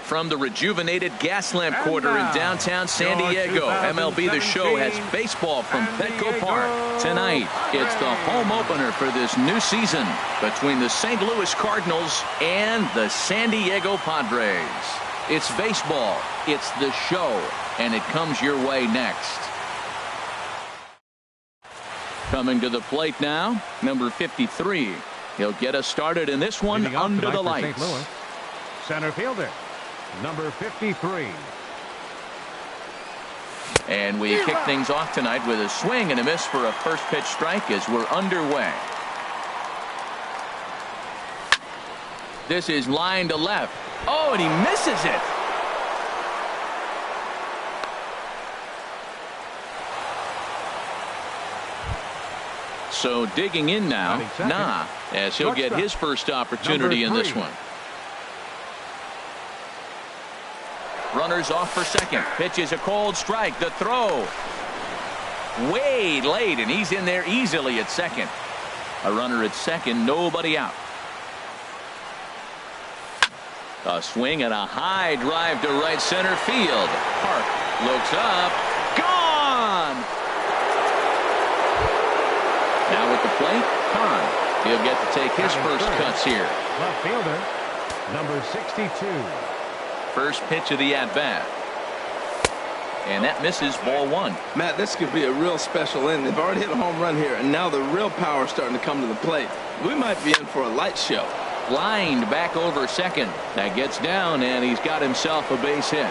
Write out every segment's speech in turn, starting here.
From the rejuvenated Gaslamp Quarter in downtown San Diego, MLB The Show has baseball from Petco Park. Tonight, it's the home opener for this new season between the St. Louis Cardinals and the San Diego Padres. It's baseball, it's the show, and it comes your way next. Coming to the plate now, number 53. He'll get us started in this one under the lights. St. Louis, center fielder, number 53. And we kick things off tonight with a swing and a miss for a first pitch strike as we're underway. This is line to left. Oh, and he misses it. So digging in now, as he'll get his first opportunity in this one. Runners off for second. Pitch is a cold strike. The throw. Way late, and he's in there easily at second. A runner at second, nobody out. A swing and a high drive to right center field. Park looks up. Gone! Now with the plate, Hahn. He'll get to take his first cuts here. Left fielder, number 62. First pitch of the at-bat. And that misses, ball one. Matt, this could be a real special inning. They've already hit a home run here, and now the real power is starting to come to the plate. We might be in for a light show. Lined back over second. That gets down, and he's got himself a base hit.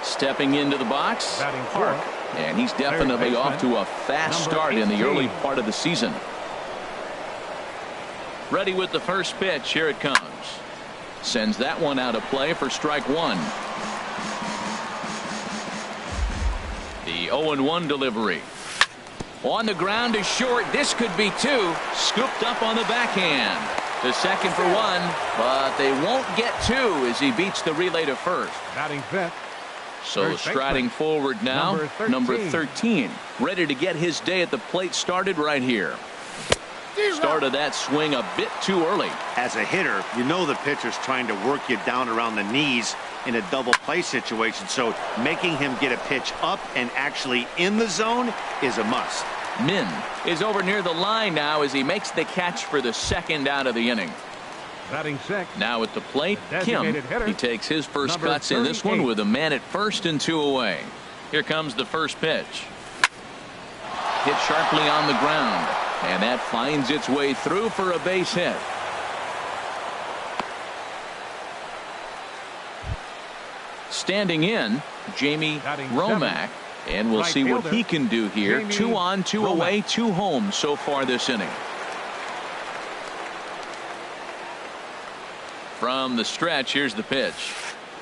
Stepping into the box, Park. And he's definitely off to a fast start in the early part of the season. Ready with the first pitch. Here it comes. Sends that one out of play for strike one. The 0-1 delivery. On the ground is short. This could be two. Scooped up on the backhand. To second for one, but they won't get two as he beats the relay to first. Batting fifth. So striding forward now, number 13. Ready to get his day at the plate started right here. Started that swing a bit too early. As a hitter, you know the pitcher's trying to work you down around the knees in a double play situation, so making him get a pitch up and actually in the zone is a must. Min is over near the line now as he makes the catch for the second out of the inning. Batting sixth. Now at the plate, Kim. He takes his first cuts in this one with a man at first and two away. Here comes the first pitch. Hit sharply on the ground. And that finds its way through for a base hit. Standing in, Jamie Romack. And we'll see what he can do here. 2 on, 2 away, 2 home so far this inning. From the stretch, here's the pitch.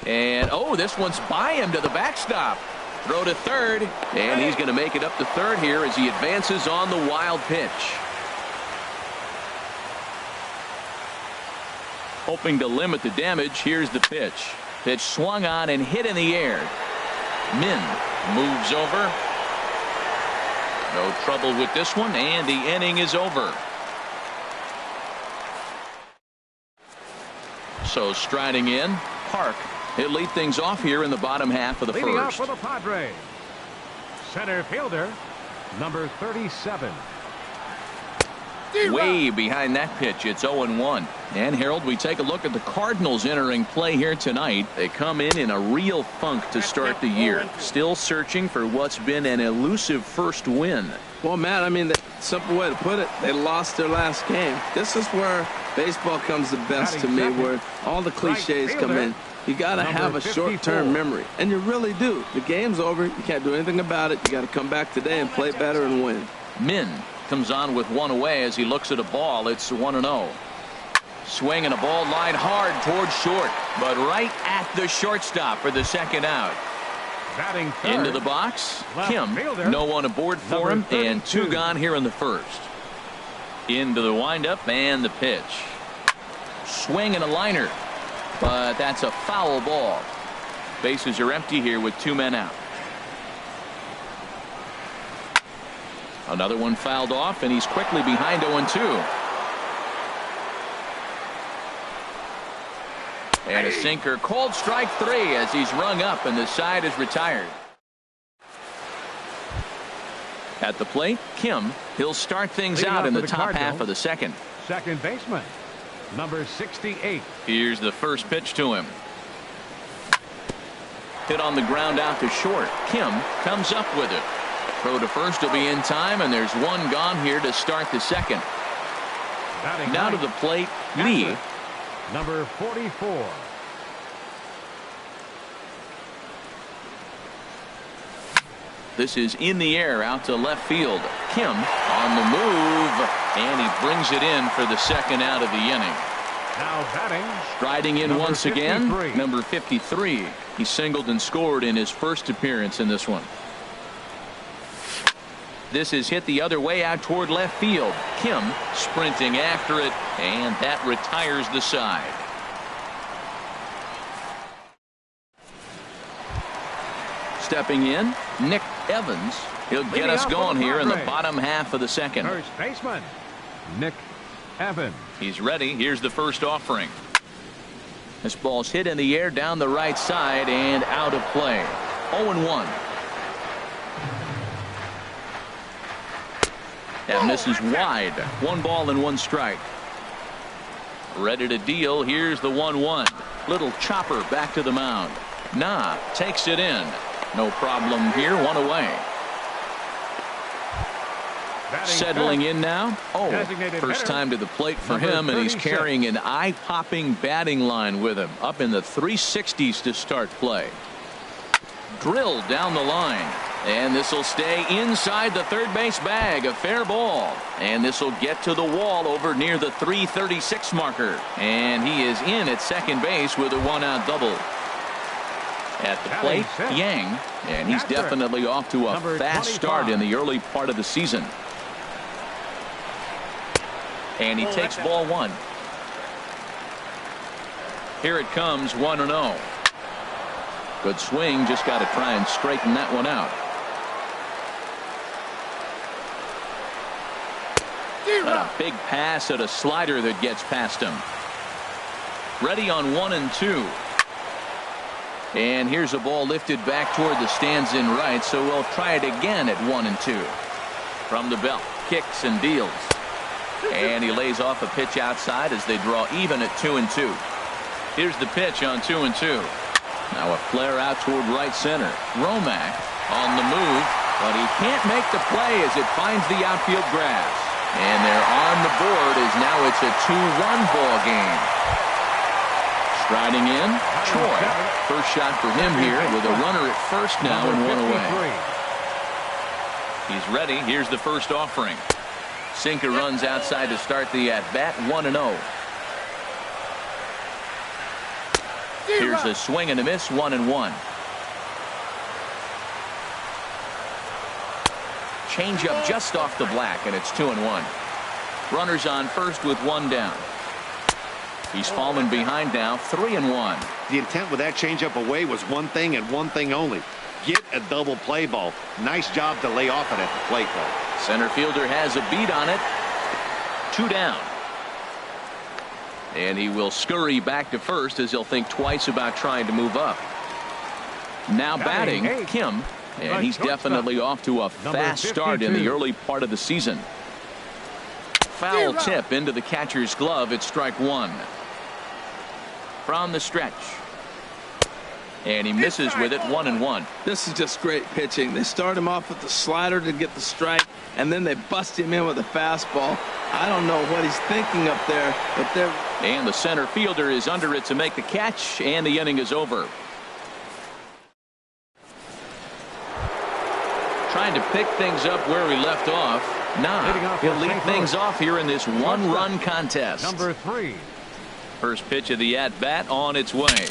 And, oh, this one's by him to the backstop. Throw to third, and he's going to make it up to third here as he advances on the wild pitch. Hoping to limit the damage, here's the pitch. Pitch swung on and hit in the air. Min moves over. No trouble with this one, and the inning is over. So striding in, Park. He'll lead things off here in the bottom half of the Leading first. off for the Padres, center fielder, number 37. Way behind that pitch. It's 0-1. And Harold, we take a look at the Cardinals entering play here tonight. They come in a real funk to start the year. Still searching for what's been an elusive first win. Well, Matt, I mean, the simple way to put it, they lost their last game. This is where baseball comes the best to me, where all the cliches come in. You got to have a short-term memory, and you really do. The game's over. You can't do anything about it. You got to come back today and play better and win. Min comes on with one away as he looks at a ball. It's 1-0. Swing and a ball line hard towards short, but right at the shortstop for the second out. Batting third, into the box, Kim. Fielder, no one aboard for him, and 2 gone here in the first. Into the windup and the pitch. Swing and a liner, but that's a foul ball. Bases are empty here with 2 men out. Another one fouled off, and he's quickly behind 0-2. And a sinker, called strike 3 as he's rung up and the side is retired. At the plate, Kim. He'll start things out in the top half of the second. Second baseman, number 68. Here's the first pitch to him. Hit on the ground out to short. Kim comes up with it. Throw to first will be in time, and there's one gone here to start the second. Now to the plate, Lee. Number 44. This is in the air out to left field. Kim on the move, and he brings it in for the second out of the inning. Now batting. Striding in once 53. again, number 53. He singled and scored in his first appearance in this one. This is hit the other way out toward left field. Kim sprinting after it, and that retires the side. Stepping in, Nick Evans. He'll get us going here in the bottom half of the second. First baseman, Nick Evans. He's ready. Here's the first offering. This ball's hit in the air down the right side and out of play. 0-1. That misses wide. 1 ball and 1 strike. Ready to deal. Here's the 1-1. Little chopper back to the mound. Nah takes it in. No problem here. 1 away. Settling in now. First time to the plate for him, and he's carrying an eye-popping batting line with him. Up in the 360s to start play. Drilled down the line. And this will stay inside the third base bag. A fair ball. And this will get to the wall over near the 336 marker. And he is in at second base with a 1-out double. At the plate, Yang. And he's definitely off to a fast start in the early part of the season. And he takes ball 1. Here it comes, 1-0. Good swing. Just got to try and straighten that one out. A big pass at a slider that gets past him. Ready on 1-2. And here's a ball lifted back toward the stands in right, so we'll try it again at 1-2. From the belt, kicks and deals. And he lays off a pitch outside as they draw even at 2-2. Here's the pitch on 2-2. Now a flare out toward right center. Romack on the move, but he can't make the play as it finds the outfield grass. And they're on the board as now it's a 2-1 ball game. Striding in, Troy. First shot for him here with a runner at first now and 1 away. He's ready. Here's the first offering. Sinker runs outside to start the at-bat. 1-0. Here's a swing and a miss. 1-1. Changeup just off the black, and it's 2-1. Runners on first with 1 down. He's fallen behind now. 3-1. The intent with that changeup away was one thing and one thing only. Get a double play ball. Nice job to lay off it at the plate, though. Center fielder has a beat on it. 2 down. And he will scurry back to first as he'll think twice about trying to move up. Now batting, Kim. And he's definitely off to a fast start in the early part of the season. Foul tip into the catcher's glove. It's strike 1. From the stretch. And he misses with it. 1-1. This is just great pitching. They start him off with the slider to get the strike, and then they bust him in with a fastball. I don't know what he's thinking up there, but they're... And the center fielder is under it to make the catch, and the inning is over. Trying to pick things up where we left off. Nah, he'll lead things off here in this 1-run contest. Number 3. First pitch of the at-bat on its way.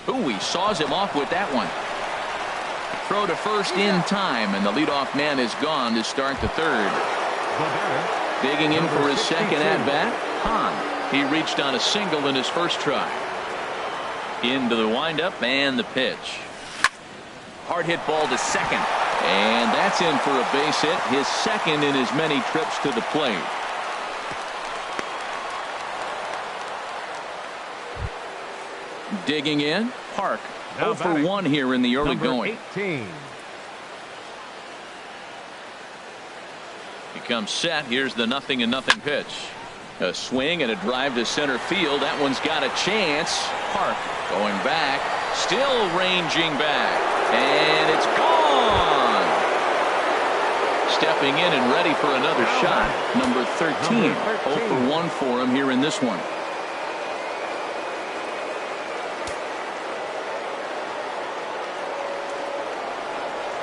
Ooh, he saws him off with that one. Throw to first in time, and the leadoff man is gone to start the third. Digging in for his second at-bat, Hahn. He reached on a single in his first try. Into the windup and the pitch. Hard hit ball to second. And that's in for a base hit, his second in as many trips to the plate. Digging in, Park. Now 0 for 1 here in the early number going. 18. He comes set. Here's the 0-0 pitch. A swing and a drive to center field. That one's got a chance. Park going back. Still ranging back. And it's gone. Stepping in and ready for another shot. Number 13. 0 for 1 for him here in this one.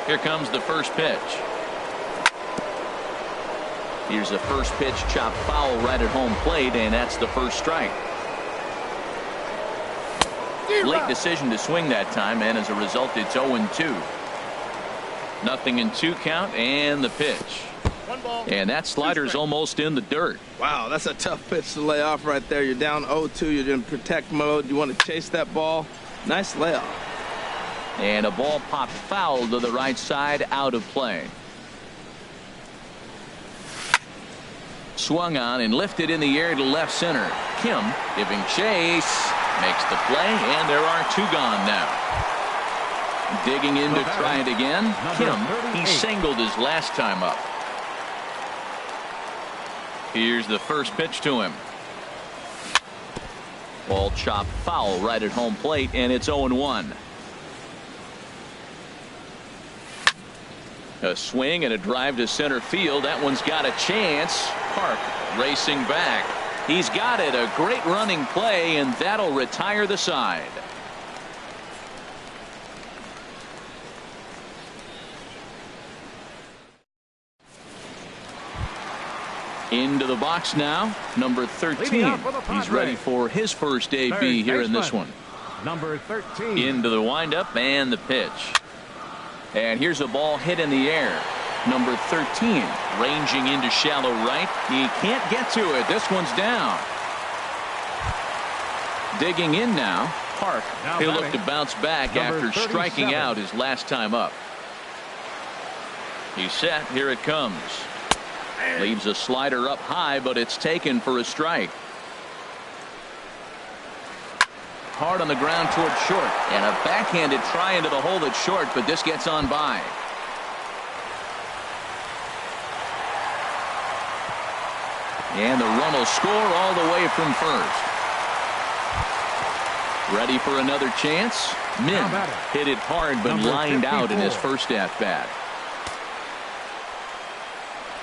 Here comes the first pitch. Here's the first pitch, chopped foul right at home plate, and that's the first strike. Late decision to swing that time, and as a result, it's 0-2. 0-2 count, and the pitch. And that slider's almost in the dirt. Wow, that's a tough pitch to lay off right there. You're down 0-2. You're in protect mode. You want to chase that ball. Nice layoff. And a ball popped foul to the right side, out of play. Swung on and lifted in the air to left center. Kim giving chase. Makes the play, and there are 2 gone now. Digging in to try it again. Kim, he singled his last time up. Here's the first pitch to him. Ball chopped foul right at home plate, and it's 0-1. A swing and a drive to center field. That one's got a chance. Park racing back. He's got it. A great running play, and that'll retire the side. Into the box now. Number 13. He's ready for his first AB here in this one. Number 13. Into the windup and the pitch. And here's a ball hit in the air. Number 13 ranging into shallow right. He can't get to it. This one's down. Digging in now. Park. He'll look to bounce back after striking out his last time up. He's set. Here it comes. Leaves a slider up high, but it's taken for a strike. Hard on the ground toward short, and a backhanded try into the hole that's short, but this gets on by. And the run will score all the way from first. Ready for another chance. Min hit it hard, but lined out in his first at bat.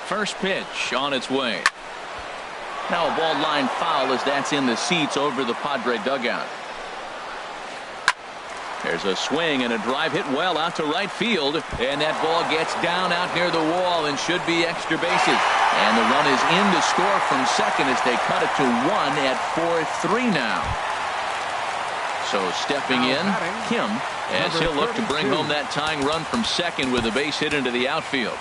First pitch on its way. Now a ball line foul as that's in the seats over the Padre dugout. There's a swing and a drive hit well out to right field, and that ball gets down out near the wall and should be extra bases. And the run is in to score from second as they cut it to 1 at 4-3 now. So stepping in, Kim, as he'll look to bring home that tying run from second with a base hit into the outfield.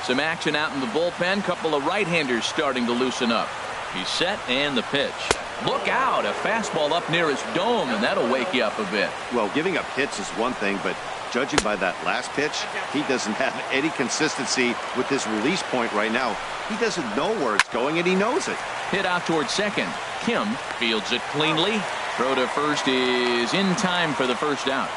Some action out in the bullpen. Couple of right-handers starting to loosen up. He's set, and the pitch. Look out, a fastball up near his dome, and that'll wake you up a bit. Well, giving up hits is one thing, but judging by that last pitch, he doesn't have any consistency with this release point right now. He doesn't know where it's going, and he knows it. Hit out towards second. Kim fields it cleanly. Throw to first is in time for the first out.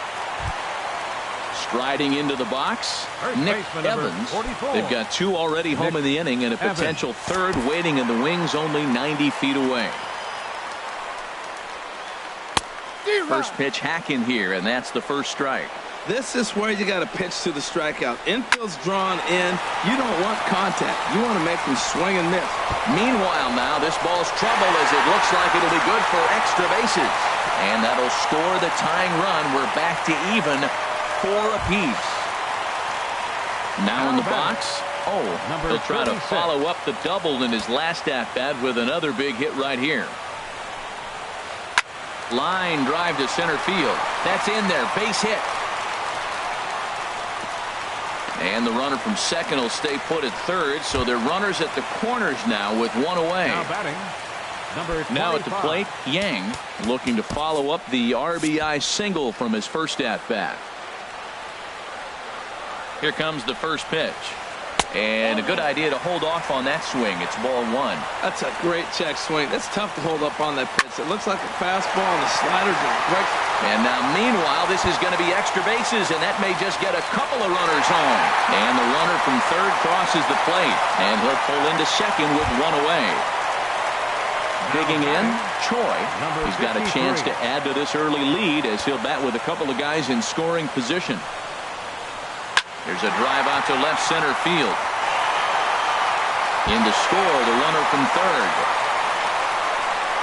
Striding into the box, Nick Evans. They've got 2 already home in the inning, and a potential third waiting in the wings only 90 feet away. First pitch hack in here, and that's the first strike. This is where you got to pitch to the strikeout. Infield's drawn in. You don't want contact. You want to make them swing and miss. Meanwhile now, this ball's trouble as it looks like it'll be good for extra bases. And that'll score the tying run. We're back to even, 4 apiece. Now in the box. He'll try to follow up the double in his last at-bat with another big hit right here. Line drive to center field. That's in there. Base hit. And the runner from second will stay put at third, so they're runners at the corners now with 1 away. Now batting, number 25. Now at the plate, Yang looking to follow up the RBI single from his first at-bat. Here comes the first pitch. And a good idea to hold off on that swing. It's ball one. That's a great check swing. That's tough to hold up on that pitch. It looks like a fastball, and the slider just breaks. And now, meanwhile, this is going to be extra bases, and that may just get a couple of runners home. And the runner from third crosses the plate, and he'll pull into second with one away. Digging in, Choi. He's got a chance to add to this early lead as he'll bat with a couple of guys in scoring position. There's a drive out to left center field. In to score, the runner from third.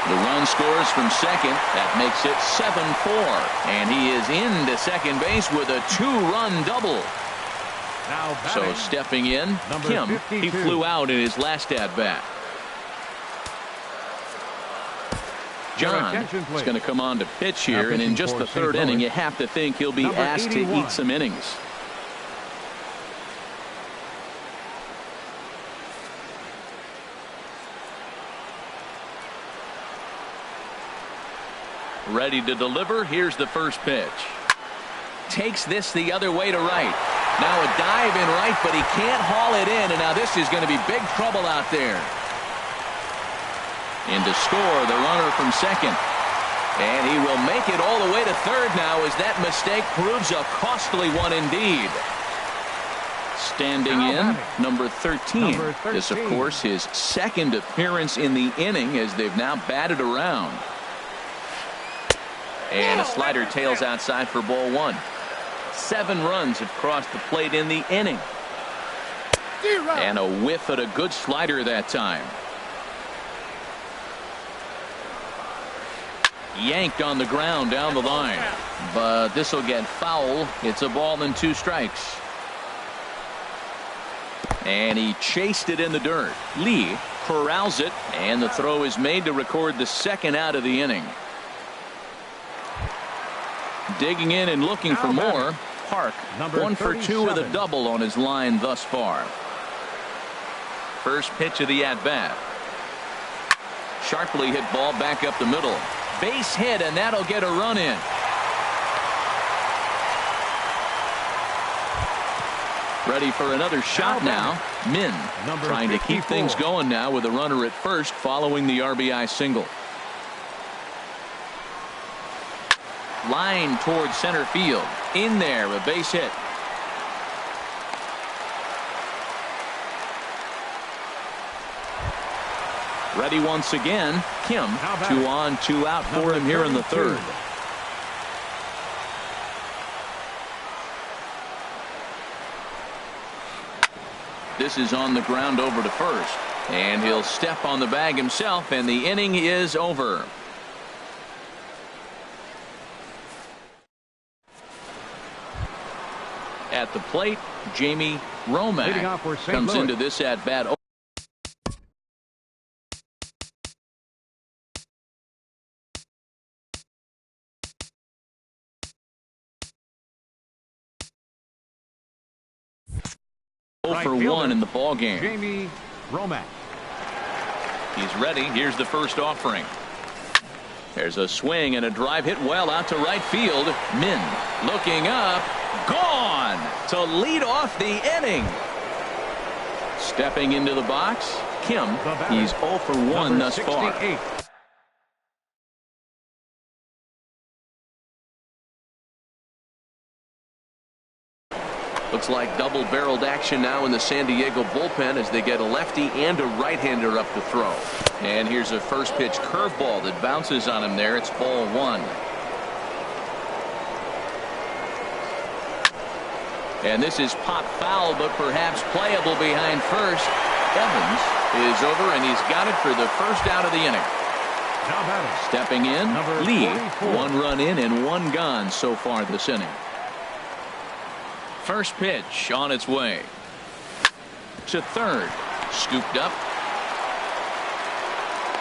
The run scores from second. That makes it 7-4. And he is into second base with a two-run double. So stepping in, Kim. He flew out in his last at-bat. John is going to come on to pitch here, and in just the third inning, you have to think he'll be asked to eat some innings. Ready to deliver. Here's the first pitch. Takes this the other way to right. Now a dive in right, but he can't haul it in, and now this is going to be big trouble out there. In to score, the runner from second. And he will make it all the way to third now as that mistake proves a costly one indeed. Standing in, number 13. This, of course, his second appearance in the inning as they've now batted around. And a slider tails outside for ball one. 7 runs have crossed the plate in the inning. And a whiff at a good slider that time. Yanked on the ground down the line. But this will get foul. It's a ball and 2 strikes. And he chased it in the dirt. Lee corrals it, and the throw is made to record the second out of the inning. Digging in and looking for more. Park, 1 for 2 with a double on his line thus far. First pitch of the at-bat. Sharply hit ball back up the middle. Base hit, and that'll get a run in. Ready for another shot now. Min trying to keep things going now with a runner at first following the RBI single. Line towards center field. In there, a base hit. Ready once again. Kim, 2 on, 2 out for him here in the third. This is on the ground over to first. And he'll step on the bag himself, and the inning is over. At the plate, Jamie Romack comes into this at-bat. For 1 in the ball game. Jamie Romack. He's ready. Here's the first offering. There's a swing and a drive hit well out to right field. Min looking up. Gone to lead off the inning. Stepping into the box, Kim. He's 0 for 1 thus far. Looks like double-barreled action now in the San Diego bullpen as they get a lefty and a right-hander up to throw. And here's a first-pitch curveball that bounces on him there. It's ball 1. And this is pop foul, but perhaps playable behind first. Evans is over, and he's got it for the first out of the inning. Stepping in, Lee. 1 run in and 1 gone so far this inning. First pitch on its way. To third. Scooped up.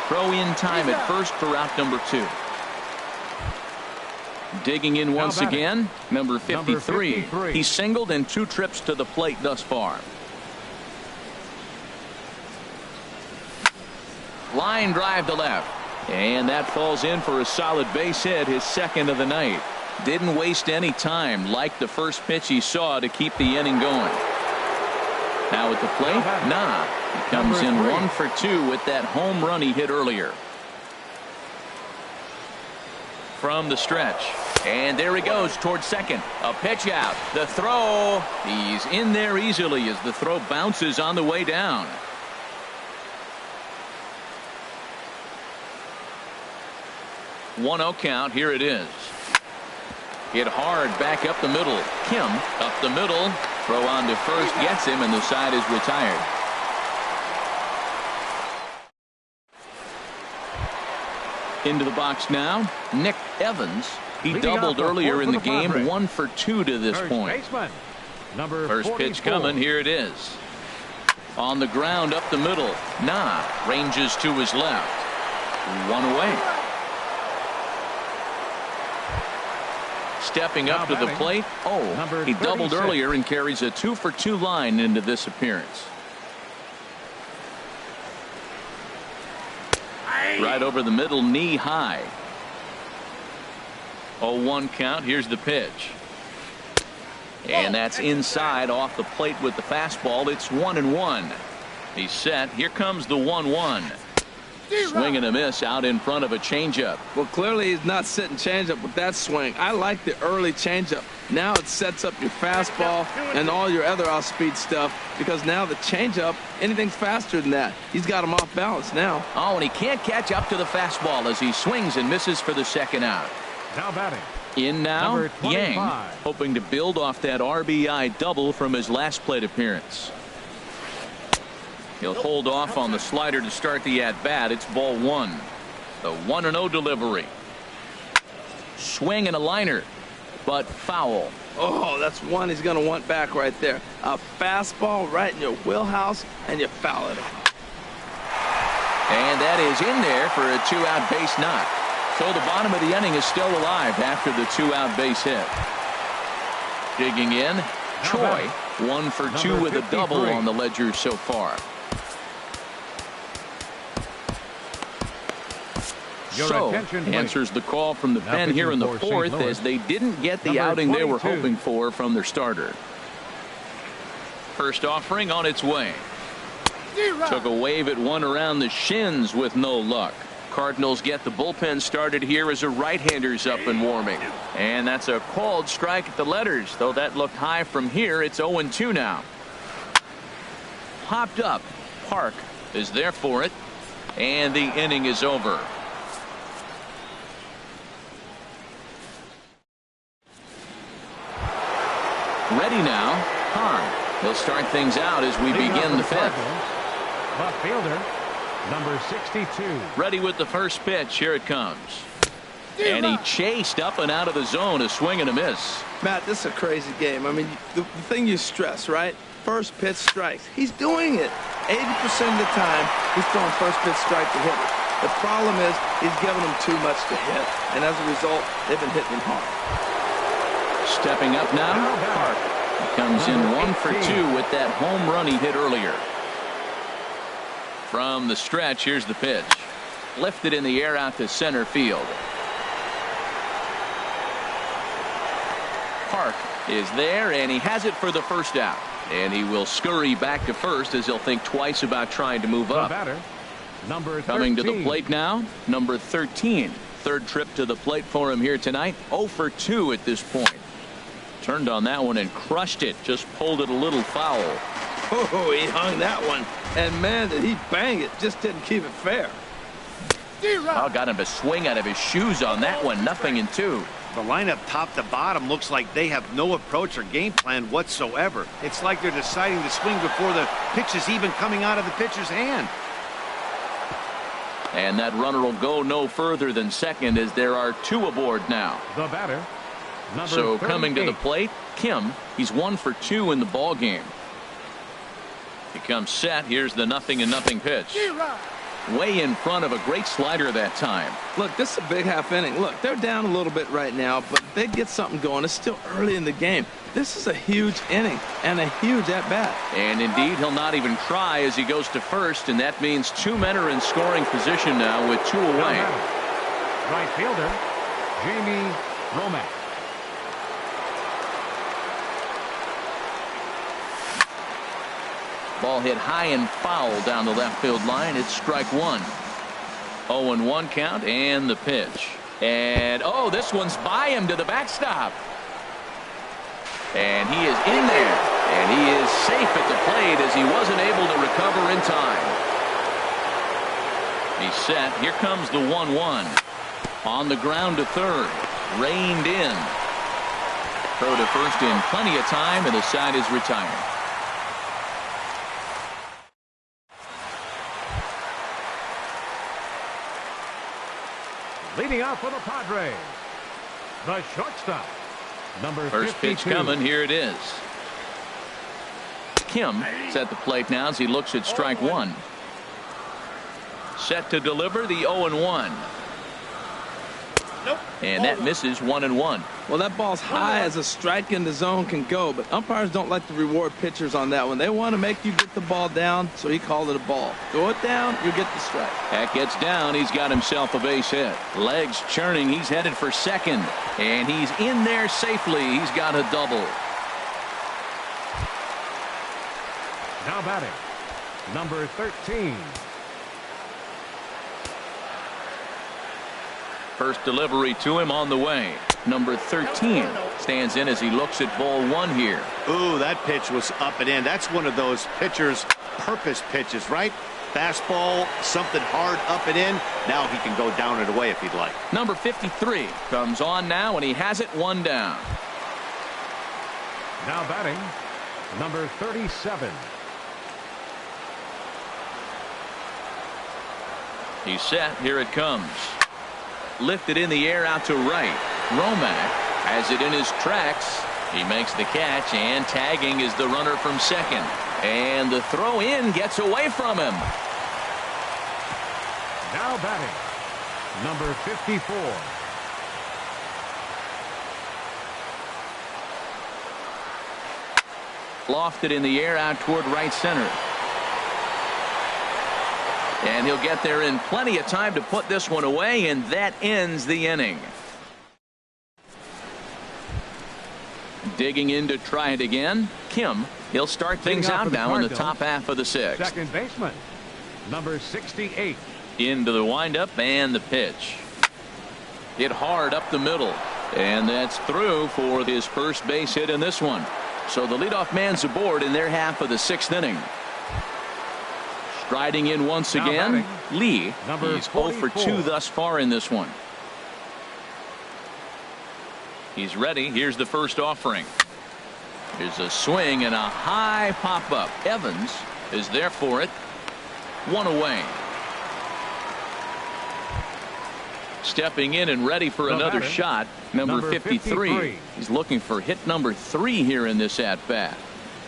Throw in time at first for out number 2. Digging in once again, number 53. He's singled in 2 trips to the plate thus far. Line drive to left. And that falls in for a solid base hit, his second of the night. Didn't waste any time like the first pitch he saw to keep the inning going. Now at the plate, nah. He comes in 1 for 2 with that home run he hit earlier. From the stretch. And there he goes towards second. A pitch out. The throw. He's in there easily as the throw bounces on the way down. One-0 count. Here it is. Hit hard back up the middle. Kim up the middle. Throw on to first gets him, and the side is retired. Into the box now, Nick Evans. He doubled earlier in the game, 1 for 2 to this point. First pitch coming, here it is. On the ground up the middle. Nah, ranges to his left. 1 away. Stepping up to the plate. Oh, he doubled earlier and carries a 2 for 2 line into this appearance. Right over the middle, knee high. 0-1 count. Here's the pitch. And that's inside off the plate with the fastball. It's 1-1. He's set. Here comes the 1-1. Swing and a miss out in front of a changeup. Well, clearly he's not sitting changeup with that swing. I like the early changeup. Now it sets up your fastball and all your other off-speed stuff, because now the changeup, anything's faster than that. He's got him off balance now. Oh, and he can't catch up to the fastball as he swings and misses for the second out. Now batting. In now, Yang, hoping to build off that RBI double from his last plate appearance. He'll hold off on the slider to start the at-bat. It's ball 1. The 1-0 delivery. Swing and a liner, but foul. Oh, that's one he's going to want back right there. A fastball right in your wheelhouse, and you foul it off. And that is in there for a 2-out base knock. So the bottom of the inning is still alive after the 2-out base hit. Digging in, Choi, 1 for 2 with a double on the ledger so far. So answers the call from the pen here in the 4th, as they didn't get the outing they were hoping for from their starter. First offering on its way. Took a wave at one around the shins with no luck. Cardinals get the bullpen started here as a right-hander's up and warming. And that's a called strike at the letters, though that looked high from here. It's 0-2 now. Popped up. Park is there for it. And the inning is over. Ready now, Hahn. He'll start things out as we begin the 5th. Left fielder, number 62. Ready with the first pitch. Here it comes. And he chased up and out of the zone. A swing and a miss. Matt, this is a crazy game. I mean, the thing you stress, right? First pitch strikes. He's doing it. 80% of the time, he's throwing first pitch strike to hitters. The problem is he's giving them too much to hit. And as a result, they've been hitting him hard. Stepping up now, Park. He comes in 1 for 2 with that home run he hit earlier. From the stretch, here's the pitch. Lifted in the air out to center field. Park is there, and he has it for the first out. And he will scurry back to first as he'll think twice about trying to move up. Coming to the plate now, number 13. Third trip to the plate for him here tonight. 0 for 2 at this point. Turned on that one and crushed it. Just pulled it a little foul. Oh, he hung that one. And, man, did he bang it. Just didn't keep it fair. Oh, got him to swing out of his shoes on that one. 0-2. The lineup top to bottom looks like they have no approach or game plan whatsoever. It's like they're deciding to swing before the pitch is even coming out of the pitcher's hand. And that runner will go no further than second as there are 2 aboard now. The batter. So coming to the plate, Kim. He's 1 for 2 in the ball game. He comes set. Here's the 0-0 pitch. Way in front of a great slider that time. Look, this is a big half inning. Look, they're down a little bit right now, but they get something going. It's still early in the game. This is a huge inning and a huge at-bat. And indeed, he'll not even try as he goes to first, and that means 2 men are in scoring position now with 2 away. Right fielder, Jamie Romack. Ball hit high and foul down the left field line. It's strike one. 0-1 count and the pitch. And oh, this one's by him to the backstop. And he is in there. And he is safe at the plate as he wasn't able to recover in time. He's set. Here comes the 1-1. On the ground to third. Reined in. Throw to first in plenty of time, and the side is retired. Leading off for the Padres, the shortstop, number 52. First pitch coming. Here it is. Kim is at the plate now as he looks at strike one. Set to deliver the 0-1. Nope. And that misses 1-1. Well, that ball's high as a strike in the zone can go, but umpires don't like to reward pitchers on that one. They want to make you get the ball down, so he called it a ball. Throw it down, you get the strike. That gets down. He's got himself a base hit. Legs churning. He's headed for second. And he's in there safely. He's got a double. Now batting, number 13. First delivery to him on the way. Number 13 stands in as he looks at ball one here. Ooh, that pitch was up and in. That's one of those pitcher's purpose pitches, right? Fastball, something hard up and in. Now he can go down and away if he'd like. Number 53 comes on now, and he has it one down. Now batting, number 37. He's set. Here it comes. Lifted in the air out to right. Romack has it in his tracks. He makes the catch, and tagging is the runner from second. And the throw in gets away from him. Now batting, number 54. Lofted in the air out toward right center. And he'll get there in plenty of time to put this one away, and that ends the inning. Digging in to try it again. Kim, he'll start things out now in the top half of the sixth. Second baseman, number 68. Into the windup and the pitch. Hit hard up the middle. And that's through for his first base hit in this one. So the leadoff man's aboard in their half of the sixth inning. Striding in once again, Lee. He's 0 for 2 thus far in this one. He's ready. Here's the first offering. Here's a swing and a high pop-up. Evans is there for it. One away. Stepping in and ready for another shot. Number 53. He's looking for hit number 3 here in this at-bat.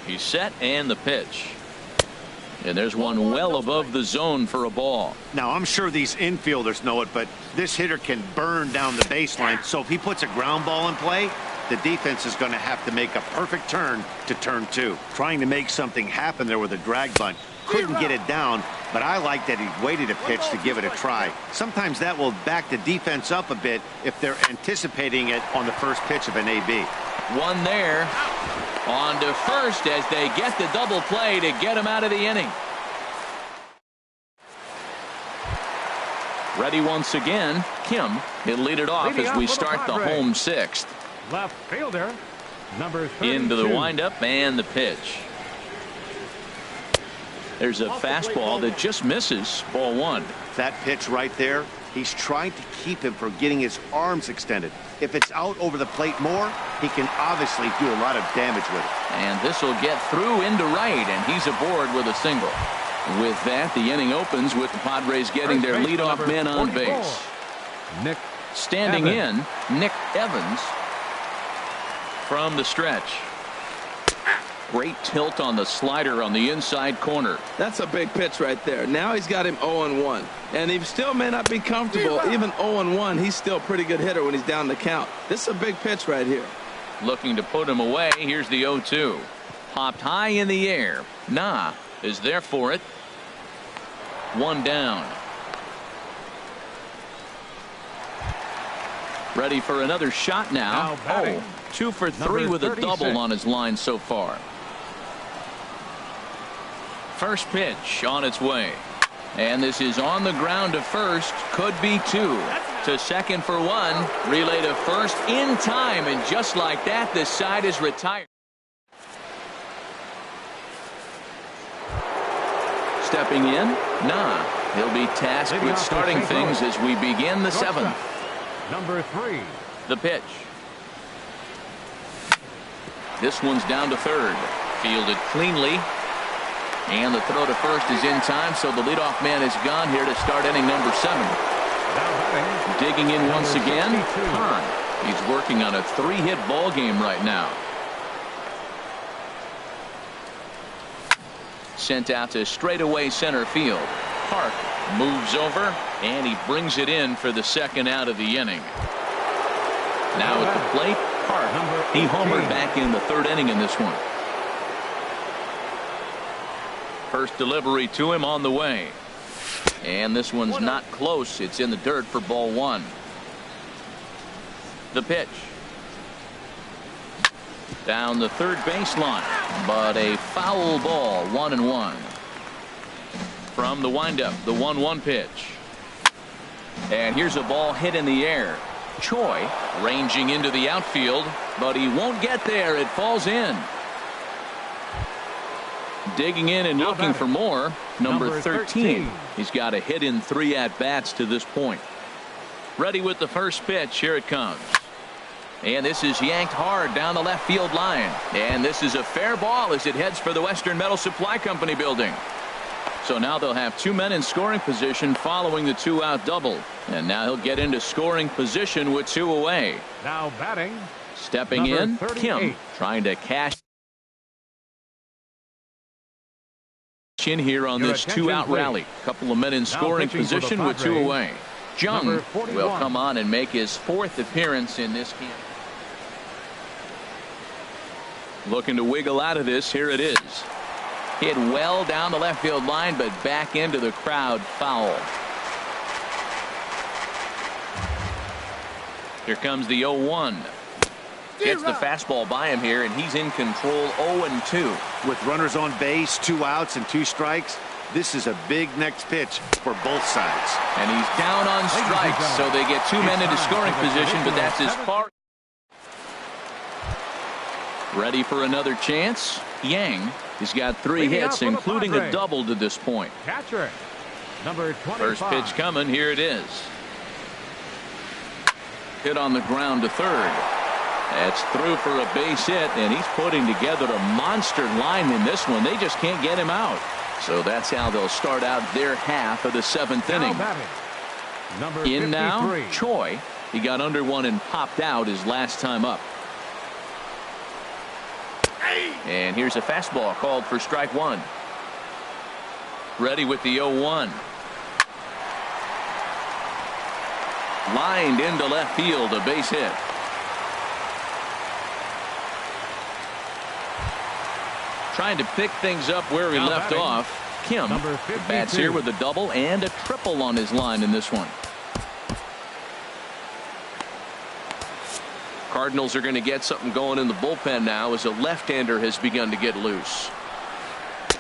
He's set and the pitch. And there's one well above the zone for a ball. Now, I'm sure these infielders know it, but this hitter can burn down the baseline. So if he puts a ground ball in play, the defense is going to have to make a perfect turn to turn 2. Trying to make something happen there with a drag bunt. Couldn't get it down, but I like that he waited a pitch to give it a try. Sometimes that will back the defense up a bit if they're anticipating it on the first pitch of an AB. One there. On to first as they get the double play to get him out of the inning. Ready once again. Kim, he'll lead it off as we start the home sixth. Left fielder, number 32. Into the windup and the pitch. There's a fastball that just misses. Ball one. That pitch right there, he's trying to keep him from getting his arms extended. If it's out over the plate more, he can obviously do a lot of damage with it. And this will get through into right, and he's aboard with a single. With that, the inning opens with the Padres getting their leadoff man on base. Nick Standing in, Nick Evans from the stretch. Great tilt on the slider on the inside corner. That's a big pitch right there. Now he's got him 0-1. And he still may not be comfortable. Even 0-1, he's still a pretty good hitter when he's down the count. This is a big pitch right here. Looking to put him away. Here's the 0-2. Popped high in the air. Nah is there for it. One down. Ready for another shot now. Oh, 2 for 3 with a double on his line so far. First pitch on its way. And this is on the ground to first. Could be two. To second for one. Relay to first in time. And just like that, the side is retired. Stepping in, Nah. He'll be tasked with starting things as we begin the seventh. Number 3. The pitch. This one's down to third. Fielded cleanly. And the throw to first is in time, so the leadoff man is gone here to start inning number 7. Digging in once again, Hahn. He's working on a 3-hit ball game right now. Sent out to straightaway center field. Park moves over, and he brings it in for the second out of the inning. Now at the plate, Park. He homered back in the third inning in this one. First delivery to him on the way. And this one's not close. It's in the dirt for ball 1. The pitch. Down the third baseline, but a foul ball, 1-1. From the windup, the 1-1 pitch. And here's a ball hit in the air. Choi ranging into the outfield, but he won't get there. It falls in. Digging in and looking for more, number 13. He's got a hit in 3 at-bats to this point. Ready with the first pitch. Here it comes. And this is yanked hard down the left field line. And this is a fair ball as it heads for the Western Metal Supply Company building. So now they'll have 2 men in scoring position following the 2-out double. And now he'll get into scoring position with 2 away. Now batting. Stepping in, Kim trying to cash in here on this 2-out rally. Couple of men in scoring position with 2 away. Jung will come on and make his 4th appearance in this game. Looking to wiggle out of this. Here it is. Hit well down the left field line, but back into the crowd. Foul. Here comes the 0-1. Gets the fastball by him here, and he's in control. 0-2. With runners on base, 2 outs and 2 strikes, this is a big next pitch for both sides. And he's down on strikes, so they get 2 men into scoring position, but that's as far. Ready for another chance. Yang. He's got 3 hits, including a double to this point. Catcher, number 25. First pitch coming. Here it is. Hit on the ground to third. That's through for a base hit, and he's putting together a monster line in this one. They just can't get him out. So that's how they'll start out their half of the 7th inning. Number in 53. now, Choi. He got under one and popped out his last time up. And here's a fastball called for strike 1. Ready with the 0-1. Lined into left field, a base hit. Trying to pick things up where he left off. Kim bats here with a double and a triple on his line in this one. Cardinals are going to get something going in the bullpen now as a left-hander has begun to get loose.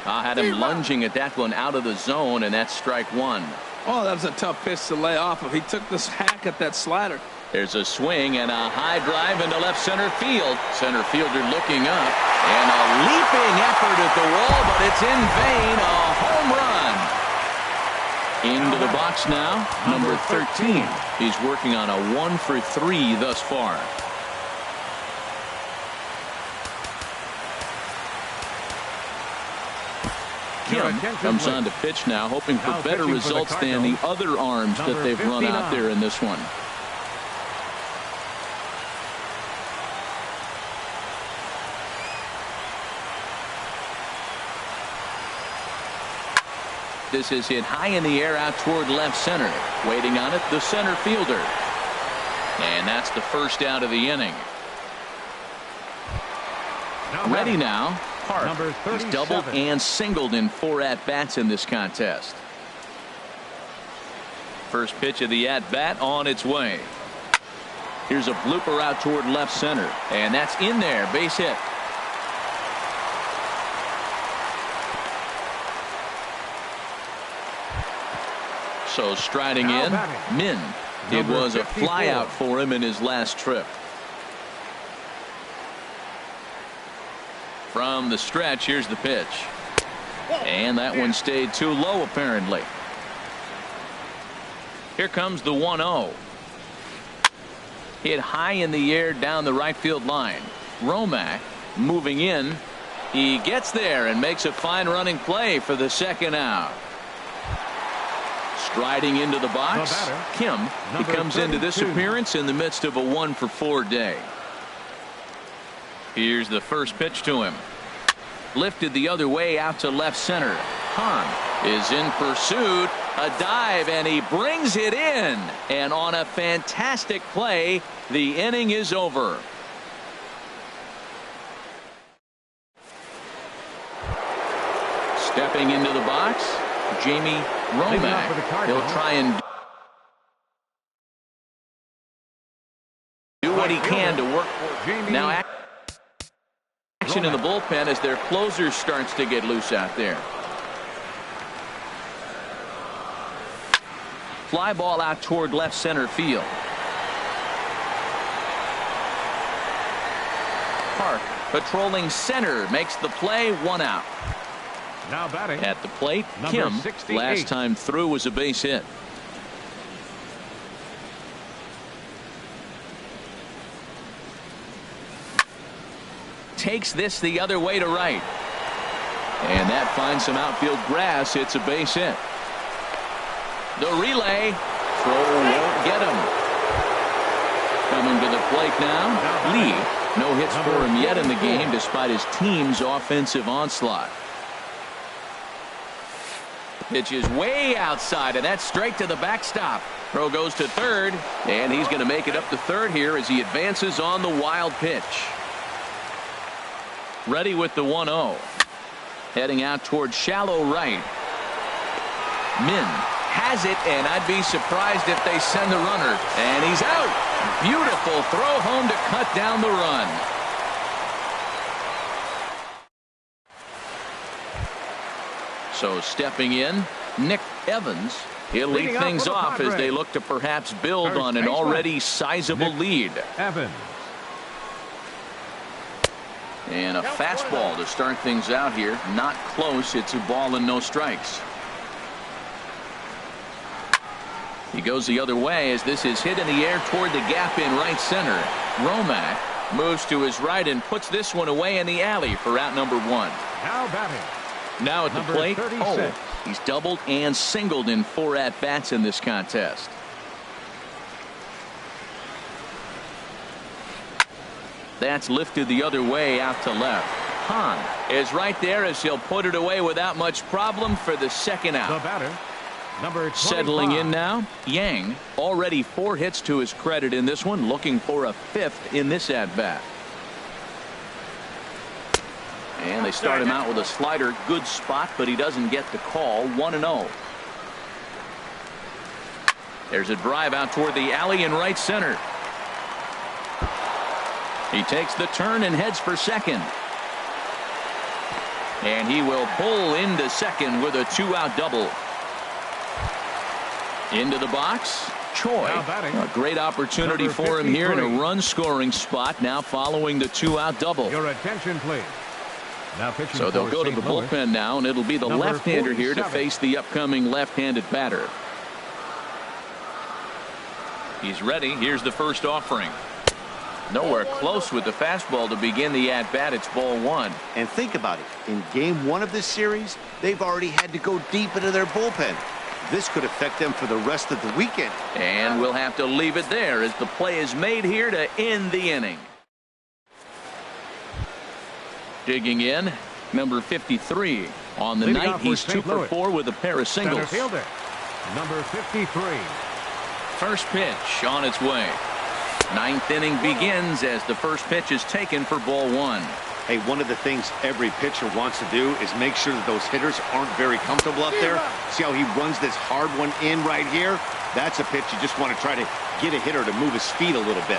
Had him lunging at that one out of the zone, and that's strike 1. Oh, that was a tough pitch to lay off of. He took this hack at that slider. There's a swing and a high drive into left center field. Center fielder looking up, and a leaping effort at the wall, but it's in vain. A home run. Into the box now, number 13. He's working on a 1-for-3 thus far. Kim comes on to pitch now, hoping for better results than the other arms that they've run out there in this one. This is hit high in the air out toward left center. Waiting on it, the center fielder. And that's the first out of the inning. Ready now. Park. He's doubled and singled in 4 at-bats in this contest. First pitch of the at-bat on its way. Here's a blooper out toward left center, and that's in there. Base hit. So striding in, Min. It was a flyout for him in his last trip. From the stretch, here's the pitch. And that one stayed too low, apparently. Here comes the 1-0. Hit high in the air down the right field line. Romack moving in. He gets there and makes a fine running play for the second out. Striding into the box, Kim. He comes into this appearance in the midst of a 1-for-4 day. Here's the first pitch to him. Lifted the other way out to left center. Hahn is in pursuit. A dive, and he brings it in. And on a fantastic play, the inning is over. Stepping into the box, Jamie Romack. He'll try and do what he can to work. Now action in the bullpen as their closer starts to get loose out there. Fly ball out toward left center field. Park patrolling center makes the play, 1 out. Now batting at the plate, Kim. 68. Last time through was a base hit. Takes this the other way to right. And that finds some outfield grass. It's a base hit. The relay. Throw won't get him. Coming to the plate now, Lee. No hits for him yet in the game despite his team's offensive onslaught. Pitch is way outside, and that's straight to the backstop. Throw goes to third, and he's going to make it up to third here as he advances on the wild pitch. Ready with the 1-0. Heading out towards shallow right. Min has it, and I'd be surprised if they send the runner. And he's out. Beautiful throw home to cut down the run. So stepping in, Nick Evans. He'll lead things off as they look to perhaps build on an already sizable lead. Evans. And a fastball to start things out here. Not close. It's a ball and no strikes. He goes the other way as this is hit in the air toward the gap in right center. Romack moves to his right and puts this one away in the alley for out number 1. Now batting. Now at the plate, he's doubled and singled in 4 at-bats in this contest. That's lifted the other way out to left. Hahn is right there as he'll put it away without much problem for the second out. The batter, number 25. Settling in now, Yang. Already 4 hits to his credit in this one, looking for a 5th in this at-bat. And they start him out with a slider. Good spot, but he doesn't get the call. 1-0. There's a drive out toward the alley in right center. He takes the turn and heads for second. And he will pull into second with a 2-out double. Into the box, Choi. A great opportunity for him here in a run-scoring spot now following the 2-out double. Your attention, please. So they'll go to the bullpen now, and it'll be the left-hander here to face the upcoming left-handed batter. He's ready. Here's the first offering. Nowhere close with the fastball to begin the at-bat. It's ball 1. And think about it. In game 1 of this series, they've already had to go deep into their bullpen. This could affect them for the rest of the weekend. And we'll have to leave it there as the play is made here to end the inning. Digging in, number 53. On the night, he's 2 for 4 with a pair of singles. Center fielder, number 53. First pitch on its way. 9th inning begins as the first pitch is taken for ball 1. Hey, one of the things every pitcher wants to do is make sure that those hitters aren't very comfortable up there. See how he runs this hard one in right here? That's a pitch you just want to try to get a hitter to move his feet a little bit.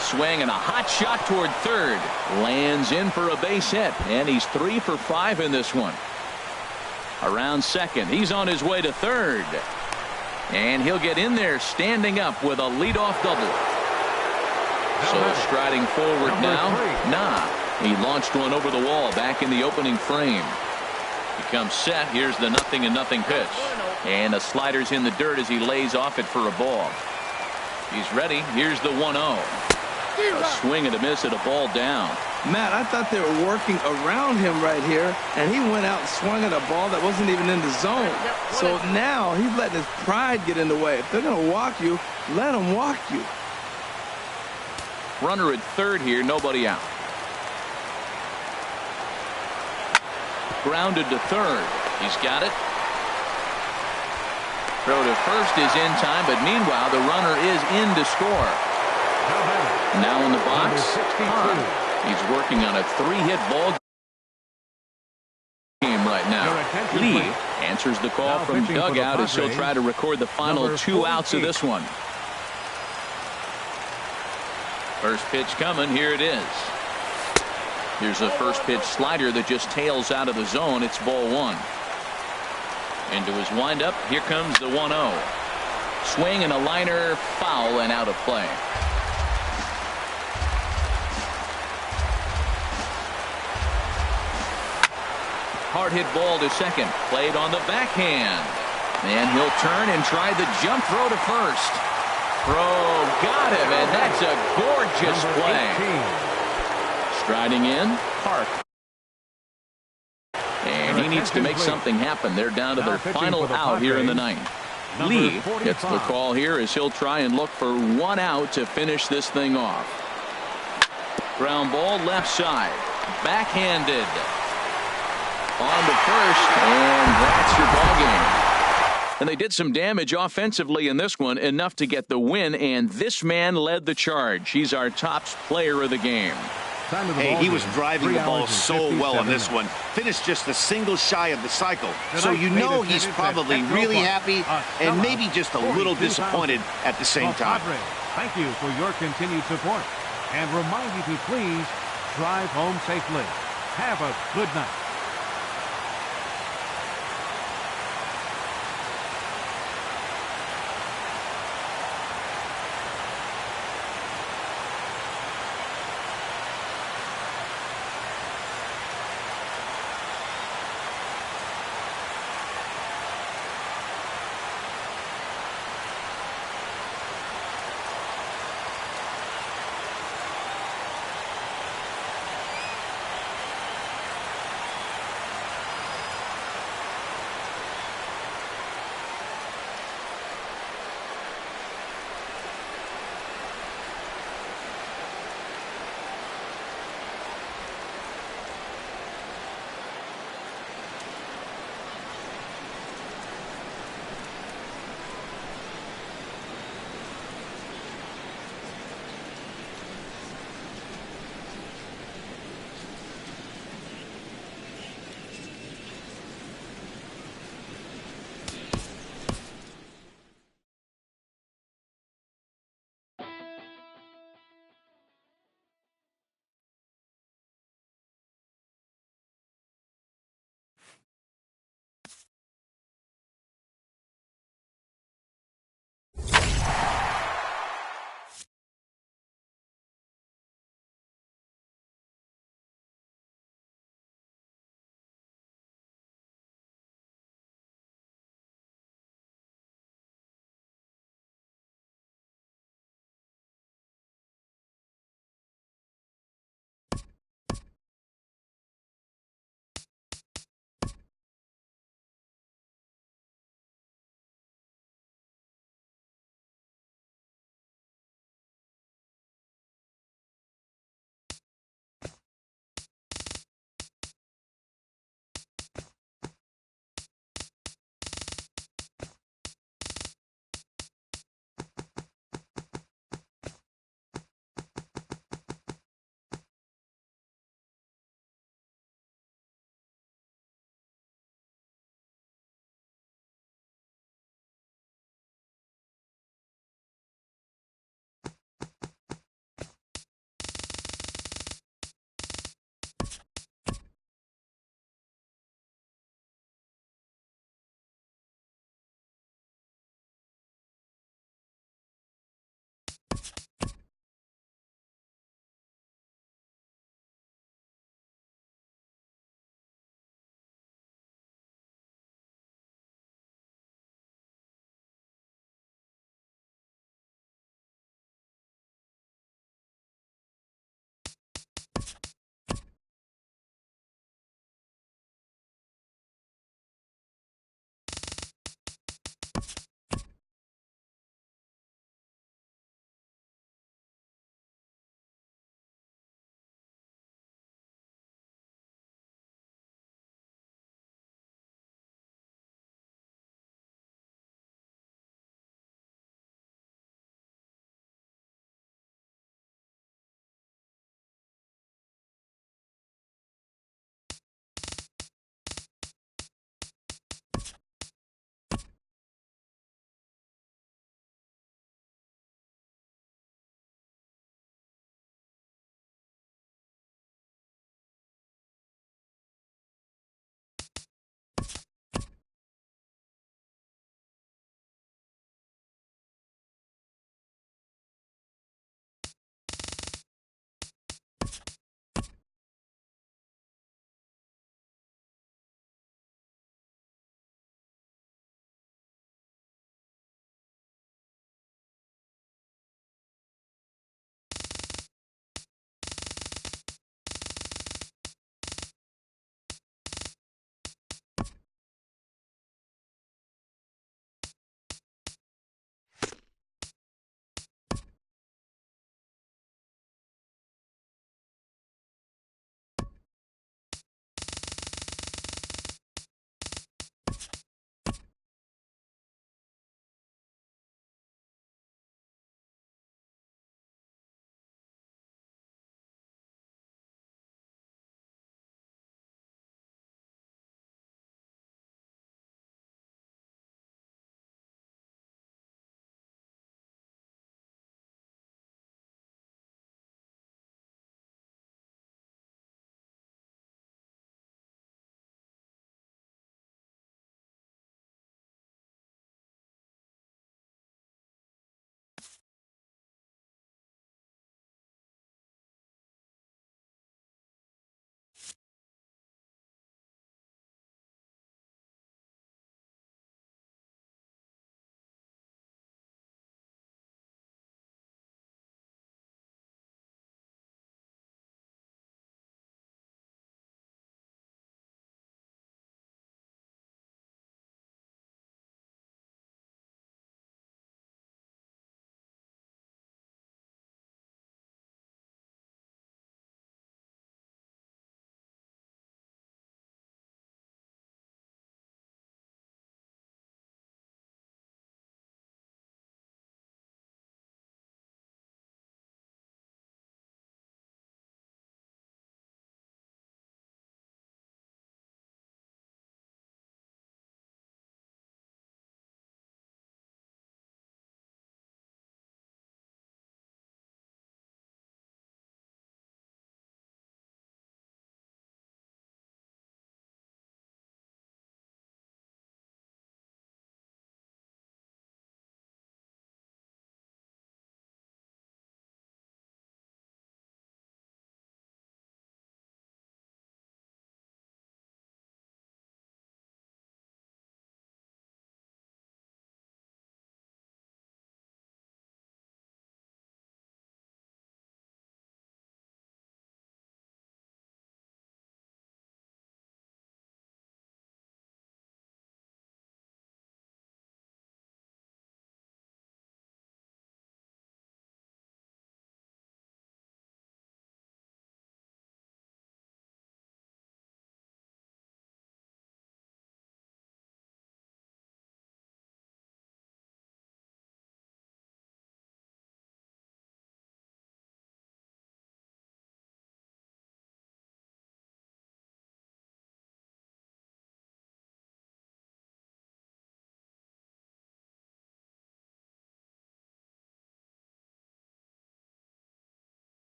Swing and a hot shot toward third. Lands in for a base hit, and he's 3 for 5 in this one. Around second. He's on his way to third. And he'll get in there standing up with a leadoff double. So striding forward now. He launched one over the wall back in the opening frame. He comes set. Here's the 0-0 pitch. And the slider's in the dirt as he lays off it for a ball. He's ready. Here's the 1-0. A swing and a miss at a ball down. Matt, I thought they were working around him right here, and he went out and swung at a ball that wasn't even in the zone. So now he's letting his pride get in the way. If they're going to walk you, let them walk you. Runner at third here, nobody out. Grounded to third. He's got it. Throw to first is in time, but meanwhile the runner is in to score. Now in the box, he's working on a 3-hit ball game right now. Lee answers the call from dugout as he'll try to record the final 2 outs of this one. First pitch coming. Here it is. Here's a first pitch slider that just tails out of the zone. It's ball 1. Into his windup. Here comes the 1-0. Swing and a liner, foul and out of play. Hard hit ball to second. Played on the backhand. And he'll turn and try the jump throw to first. Throw got him, and that's a gorgeous play. Striding in, Park. And he needs to make something happen. They're down to their final out here in the ninth. Lee gets the call here as he'll try and look for 1 out to finish this thing off. Ground ball left side. Backhanded. On to first, and that's your ball game. And they did some damage offensively in this one, enough to get the win, and this man led the charge. He's our top player of the game. Hey, he was driving the ball so well on this one. Finished just a single shy of the cycle. So you know he's probably really happy and maybe just a little disappointed at the same time. Thank you for your continued support. And remind you to please drive home safely. Have a good night.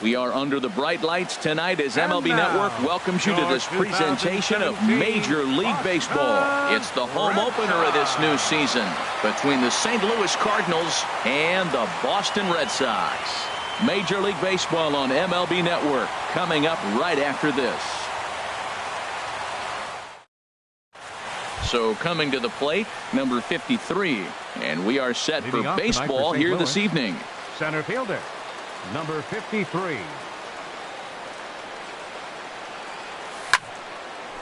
We are under the bright lights tonight as MLB Network welcomes you to this presentation of Major League Baseball. It's the home opener of this new season between the St. Louis Cardinals and the Boston Red Sox. Major League Baseball on MLB Network coming up right after this. So coming to the plate, number 53. And we are set for baseball here this evening. Center fielder, number 53.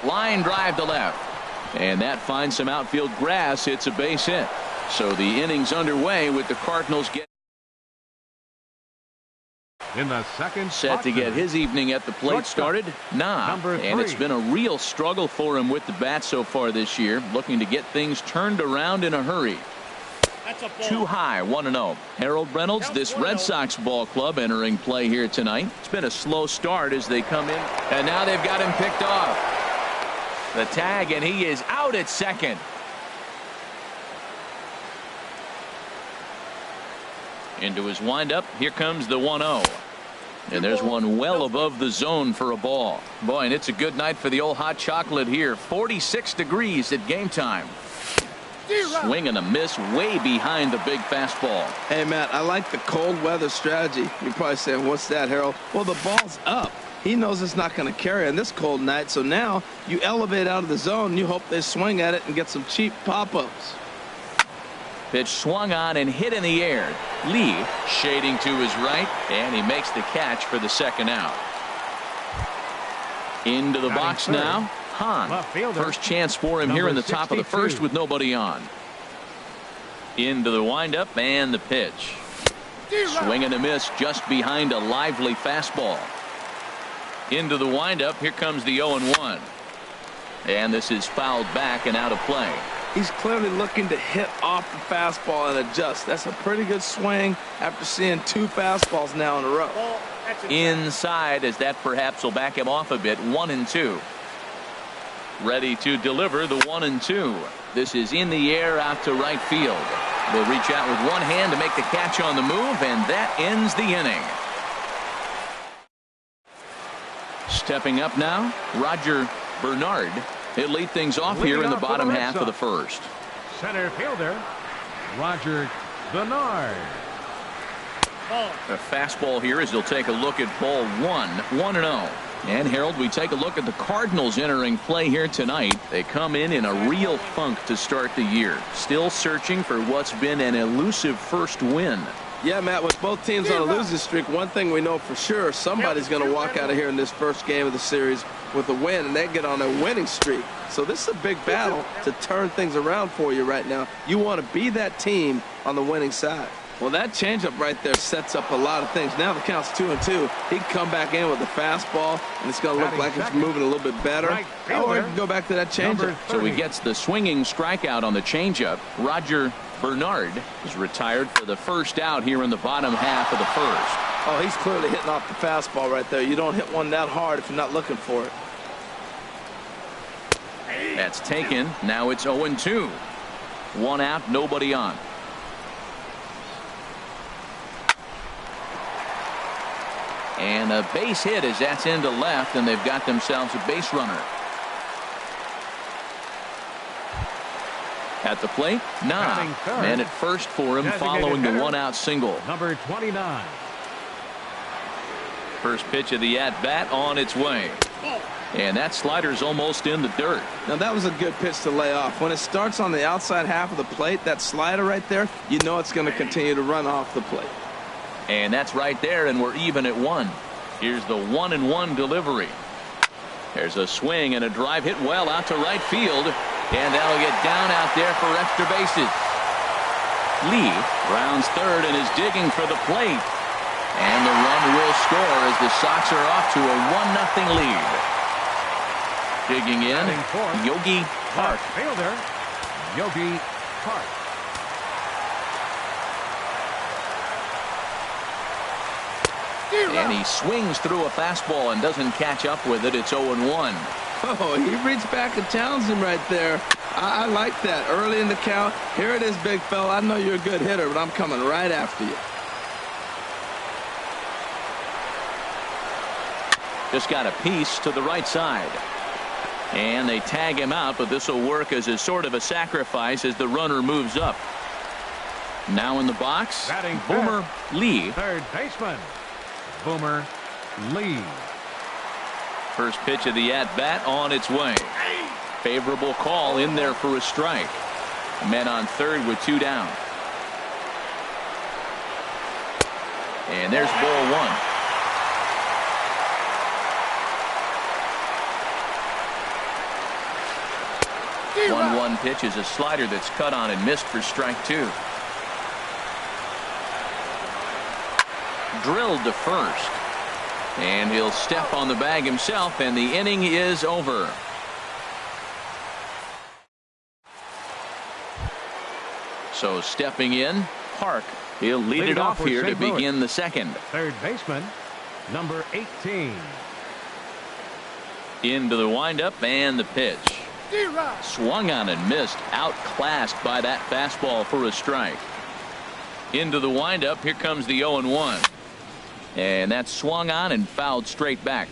Line drive to left. And that finds some outfield grass. It's a base hit. So the inning's underway with the Cardinals In the second set to get his evening at the plate started. And it's been a real struggle for him with the bat so far this year. Looking to get things turned around in a hurry. Too high, 1-0. Harold Reynolds, this Red Sox ball club entering play here tonight. It's been a slow start as they come in. And now they've got him picked off. The tag, and he is out at second. Into his windup. Here comes the 1-0. And there's one well above the zone for a ball. Boy, and it's a good night for the old hot chocolate here. 46 degrees at game time. Swing and a miss way behind the big fastball. Hey, Matt, I like the cold weather strategy. You're probably saying, what's that, Harold? Well, the ball's up. He knows it's not going to carry on this cold night. So now you elevate out of the zone. And you hope they swing at it and get some cheap pop-ups. Pitch swung on and hit in the air. Lee shading to his right, and he makes the catch for the second out. Into the box now. Hahn. First chance for him here in the top of the first with nobody on. Into the windup and the pitch. Swing and a miss just behind a lively fastball. Into the windup. Here comes the 0-1. And this is fouled back and out of play. He's clearly looking to hit off the fastball and adjust. That's a pretty good swing after seeing two fastballs now in a row. Inside, as that perhaps will back him off a bit. 1-2. Ready to deliver the 1-2. This is in the air out to right field. They'll reach out with one hand to make the catch on the move, and that ends the inning. Stepping up now, Roger Bernard. He'll lead things off here in the bottom half of the first. Center fielder, Roger Bernard. A fastball here as they'll take a look at ball 1-0. And Harold, we take a look at the Cardinals entering play here tonight. They come in a real funk to start the year. Still searching for what's been an elusive first win. Yeah, Matt, with both teams on a losing streak, one thing we know for sure, somebody's going to walk out of here in this first game of the series with a win, and they get on a winning streak. So this is a big battle to turn things around for you right now. You want to be that team on the winning side. Well, that changeup right there sets up a lot of things. Now the count's 2-2. He can come back in with the fastball, and it's going to look like it's moving a little bit better. Or he can go back to that changeup. So he gets the swinging strikeout on the changeup. Roger Bernard is retired for the first out here in the bottom half of the first. Oh, he's clearly hitting off the fastball right there. You don't hit one that hard if you're not looking for it. That's taken. Now it's 0-2. One out, nobody on. And a base hit as that's into left, and they've got themselves a base runner. At the plate, man at first for him following the one-out single. Number 29. First pitch of the at-bat on its way. And that slider's almost in the dirt. Now that was a good pitch to lay off. When it starts on the outside half of the plate, that slider right there, you know it's going to continue to run off the plate. And that's right there, and we're even at 1. Here's the 1-1 delivery. There's a swing and a drive hit well out to right field. And that'll get down out there for extra bases. Lee rounds third and is digging for the plate. And the run will score as the Sox are off to a 1-0 lead. Digging in, Yogi Park. Fielder, Yogi Park. And he swings through a fastball and doesn't catch up with it. It's 0-1. Oh, he reached back and challenged him right there. I like that. Early in the count. Here it is, big fella. I know you're a good hitter, but I'm coming right after you. Just got a piece to the right side. And they tag him out, but this will work as a sort of a sacrifice as the runner moves up. Now in the box, Boomer Lee. Third baseman, Boomer Lee. First pitch of the at-bat on its way. Favorable call in there for a strike. Men on third with 2 down. And there's ball 1. 1-1 pitch is a slider that's cut on and missed for strike 2. Drilled to first. And he'll step on the bag himself, and the inning is over. So stepping in, Park. He'll lead it off here to begin the second. Third baseman, number 18. Into the windup and the pitch. Swung on and missed. Outclassed by that fastball for a strike. Into the windup. Here comes the 0-1. And that's swung on and fouled straight back.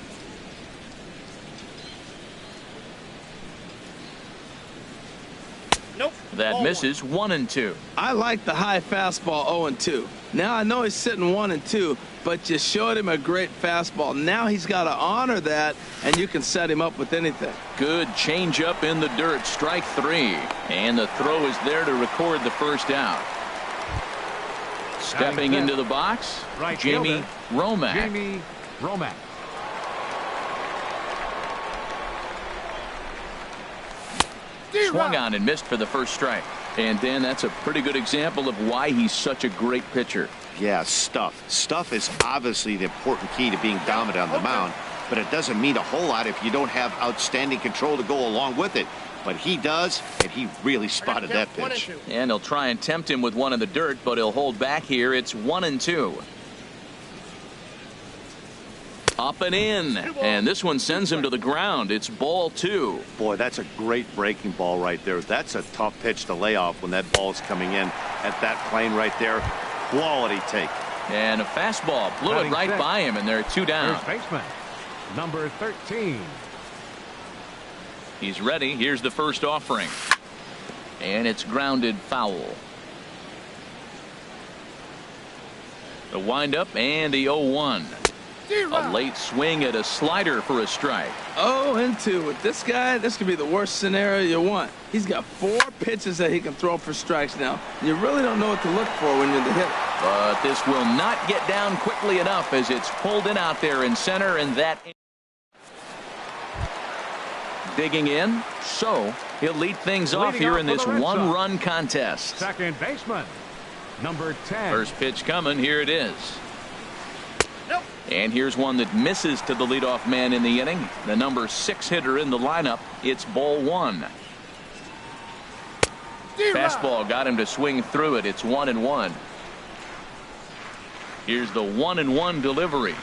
Nope. That misses 1-2. I like the high fastball 0-2. Now I know he's sitting 1-2, but you showed him a great fastball. Now he's got to honor that, and you can set him up with anything. Good changeup in the dirt. Strike 3. And the throw is there to record the first out. Stepping into the box, Jamie Romack. Jamie Romack. Swung on and missed for the first strike. And Dan, that's a pretty good example of why he's such a great pitcher. Yeah, stuff. Stuff is obviously the important key to being dominant on the mound, but it doesn't mean a whole lot if you don't have outstanding control to go along with it. But he does, and he really spotted that pitch. And he'll try and tempt him with one in the dirt, but he'll hold back here. It's 1-2. Up and in, and this one sends him to the ground. It's ball 2. Boy, that's a great breaking ball right there. That's a tough pitch to lay off when that ball's coming in at that plane right there. Quality take. And a fastball blew it right by him, and there are 2 down. First baseman, number 13. He's ready. Here's the first offering. And it's grounded foul. The windup and the 0-1. A late swing at a slider for a strike. 0-2 with this guy. This could be the worst scenario you want. He's got 4 pitches that he can throw for strikes now. You really don't know what to look for when you're the hitter. But this will not get down quickly enough as it's pulled in out there in center, and that digging in. So he'll lead things off here in this 1-run contest. Second baseman, number 10. First pitch coming. Here it is. And here's one that misses to the leadoff man in the inning. The number 6 hitter in the lineup. It's ball 1. Fastball got him to swing through it. It's 1-1. Here's the 1-1 delivery.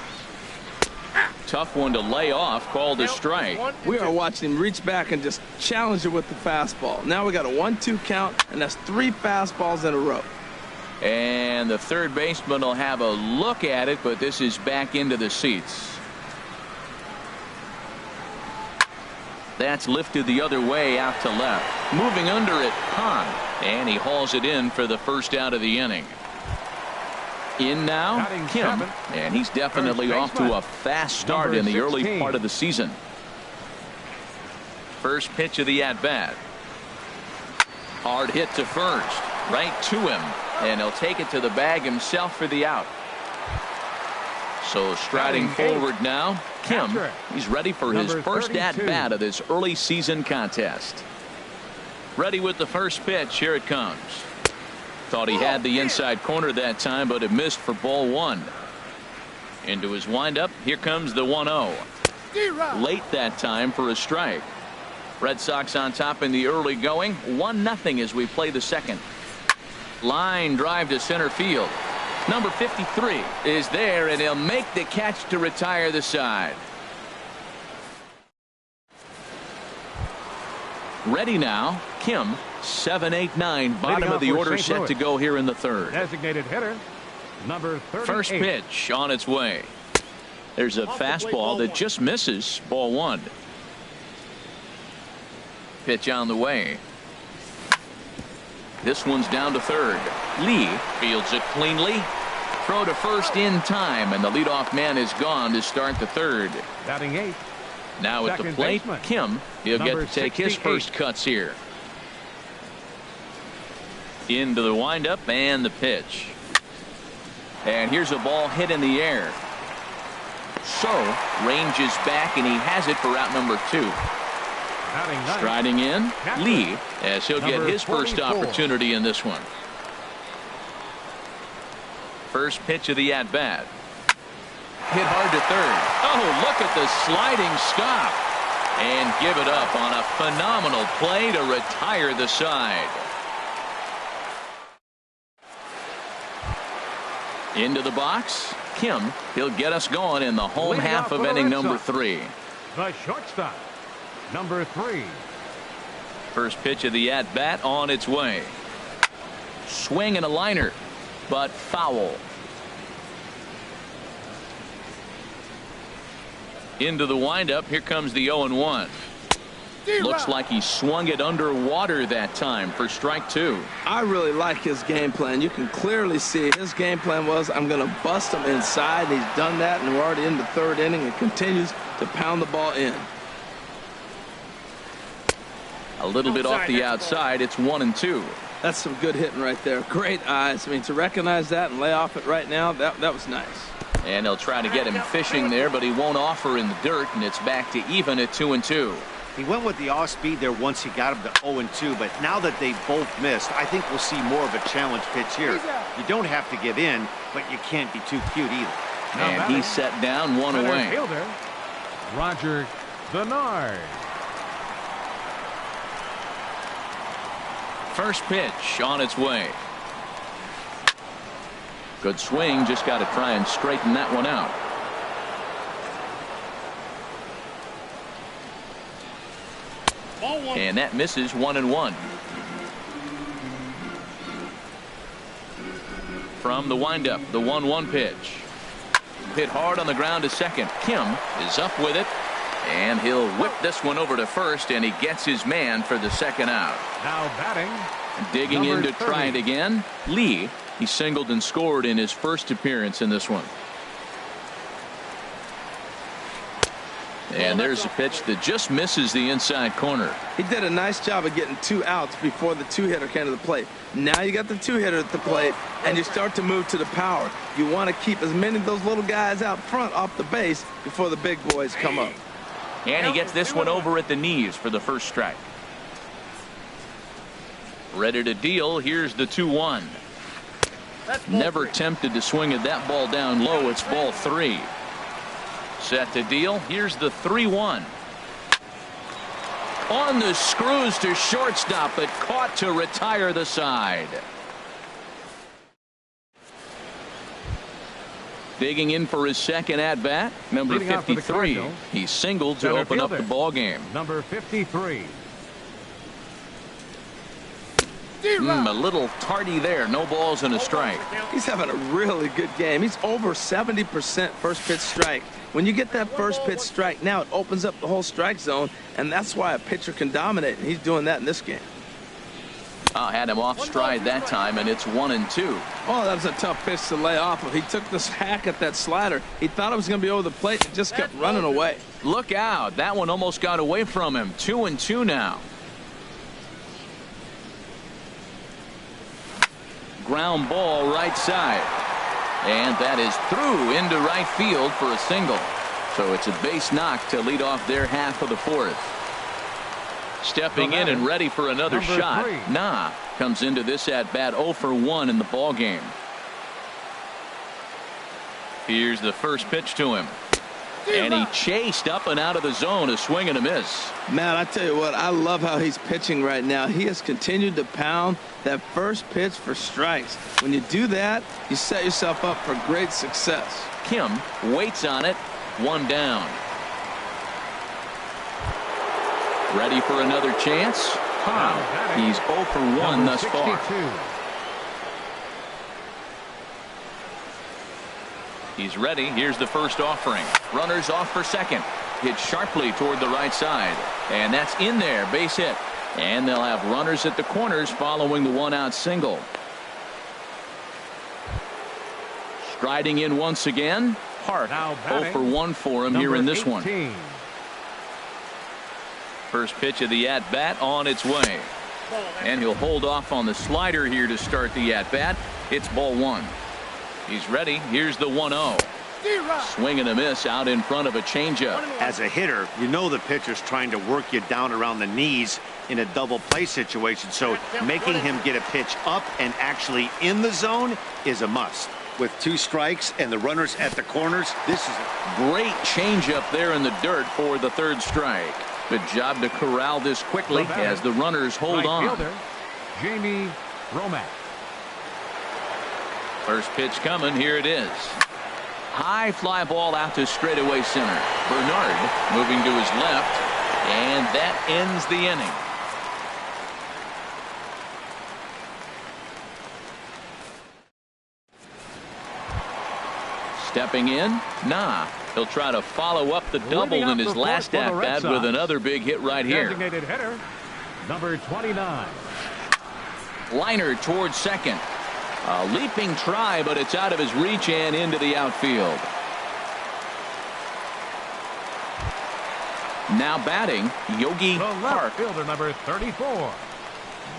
Tough one to lay off, called a strike. We are watching him reach back and just challenge it with the fastball. Now we got a 1-2 count, and that's 3 fastballs in a row. And the third baseman will have a look at it, but this is back into the seats. That's lifted the other way out to left. Moving under it, Hahn. And he hauls it in for the first out of the inning. In now, Kim. And he's definitely off to a fast start in the early part of the season. First pitch of the at-bat. Hard hit to first. Right to him. And he'll take it to the bag himself for the out. So striding forward now, Kim. He's ready for his first at-bat of this early season contest. Ready with the first pitch. Here it comes. Thought he had the inside corner that time, but it missed for ball 1. Into his windup. Here comes the 1-0. Late that time for a strike. Red Sox on top in the early going. 1-0 as we play the second. Line drive to center field. Number 53 is there, and he'll make the catch to retire the side. Ready now, Kim. 7, 8, 9. Bottom of the order set to go here in the third. Designated hitter, number 38. First pitch on its way. There's a fastball that just misses. Ball one. Pitch on the way. This one's down to third. Lee fields it cleanly. Throw to first in time, and the leadoff man is gone to start the third. Batting eighth. Now at the plate, Kim. He'll get to take his first cuts here. Into the windup and the pitch. And here's a ball hit in the air. So ranges back, and he has it for out number 2. Striding in, Lee, as he'll get his first opportunity in this one. First pitch of the at-bat. Hit hard to third. Oh, look at the sliding stop. And give it up on a phenomenal play to retire the side. Into the box, Kim. He'll get us going in the home half of inning number 3. The shortstop, number 3. First pitch of the at-bat on its way. Swing and a liner, but foul. Into the windup. Here comes the 0-1. Looks like he swung it underwater that time for strike 2. I really like his game plan. You can clearly see his game plan was, I'm going to bust him inside. He's done that, and we're already in the third inning and continues to pound the ball in. A little bit off the outside. It's 1-2. That's some good hitting right there. Great eyes. I mean, to recognize that and lay off it right now, that was nice. And they'll try to get him fishing there, but he won't offer in the dirt, and it's back to even at 2-2. He went with the off speed there once he got him to 0-2, but now that they both missed, I think we'll see more of a challenge pitch here. You don't have to give in, but you can't be too cute either. And he's set down, one away. Fielder, Roger Bernard. First pitch on its way. Good swing, just got to try and straighten that one out. And that misses, 1-1. From the windup, the 1-1 pitch. Hit hard on the ground to second. Kim is up with it, and he'll whip this one over to first, and he gets his man for the second out. Now batting. Digging in to try it again. Lee, he singled and scored in his first appearance in this one. And there's a pitch that just misses the inside corner. He did a nice job of getting 2 outs before the 2-hitter came to the plate. Now you got the 2-hitter at the plate, and you start to move to the power. You want to keep as many of those little guys out front off the base before the big boys come up. And he gets this one over at the knees for the first strike. Ready to deal. Here's the 2-1. Never tempted to swing at that ball down low. It's ball 3. Set to deal. Here's the 3-1. On the screws to shortstop, but caught to retire the side. Digging in for his second at bat, number 53. He singled to open up the ball game. Number 53. A little tardy there. No balls and a strike. He's having a really good game. He's over 70% first pitch strike. When you get that first pitch strike, now it opens up the whole strike zone, and that's why a pitcher can dominate, and he's doing that in this game. Had him off stride that time, and it's 1-2. Oh, that was a tough pitch to lay off of. He took this hack at that slider. He thought it was going to be over the plate and just kept running away. Look out. That one almost got away from him. 2-2 now. Ground ball right side. And that is through into right field for a single. So it's a base knock to lead off their half of the fourth. Stepping in and ready for another shot. Nah comes into this at bat 0 for 1 in the ball game. Here's the first pitch to him. And he chased up and out of the zone, a swing and a miss. Man, I tell you what, I love how he's pitching right now. He has continued to pound that first pitch for strikes. When you do that, you set yourself up for great success. Kim waits on it. 1 down. Ready for another chance? He's 0 for 1 thus far. He's ready. Here's the first offering. Runners off for second. Hit sharply toward the right side. And that's in there. Base hit. And they'll have runners at the corners following the one-out single. Striding in once again. Park. 0 for 1 for him here in this 18. one. First pitch of the at-bat on its way. And he'll hold off on the slider here to start the at-bat. It's ball 1. He's ready. Here's the 1-0. Swing and a miss out in front of a changeup. As a hitter, you know the pitcher's trying to work you down around the knees in a double play situation. So making him get a pitch up and actually in the zone is a must. With 2 strikes and the runners at the corners, this is a great changeup there in the dirt for the 3rd strike. Good job to corral this quickly as the runners hold on. Fielder, Jamie Romack. First pitch coming. Here it is. High fly ball out to straightaway center. Bernard moving to his left, and that ends the inning. Stepping in, he'll try to follow up the double in his last at-bat with another big hit right here. Designated hitter, number 29. Liner towards second. A leaping try, but it's out of his reach and into the outfield. Now batting, Yogi The left Park. fielder, number 34,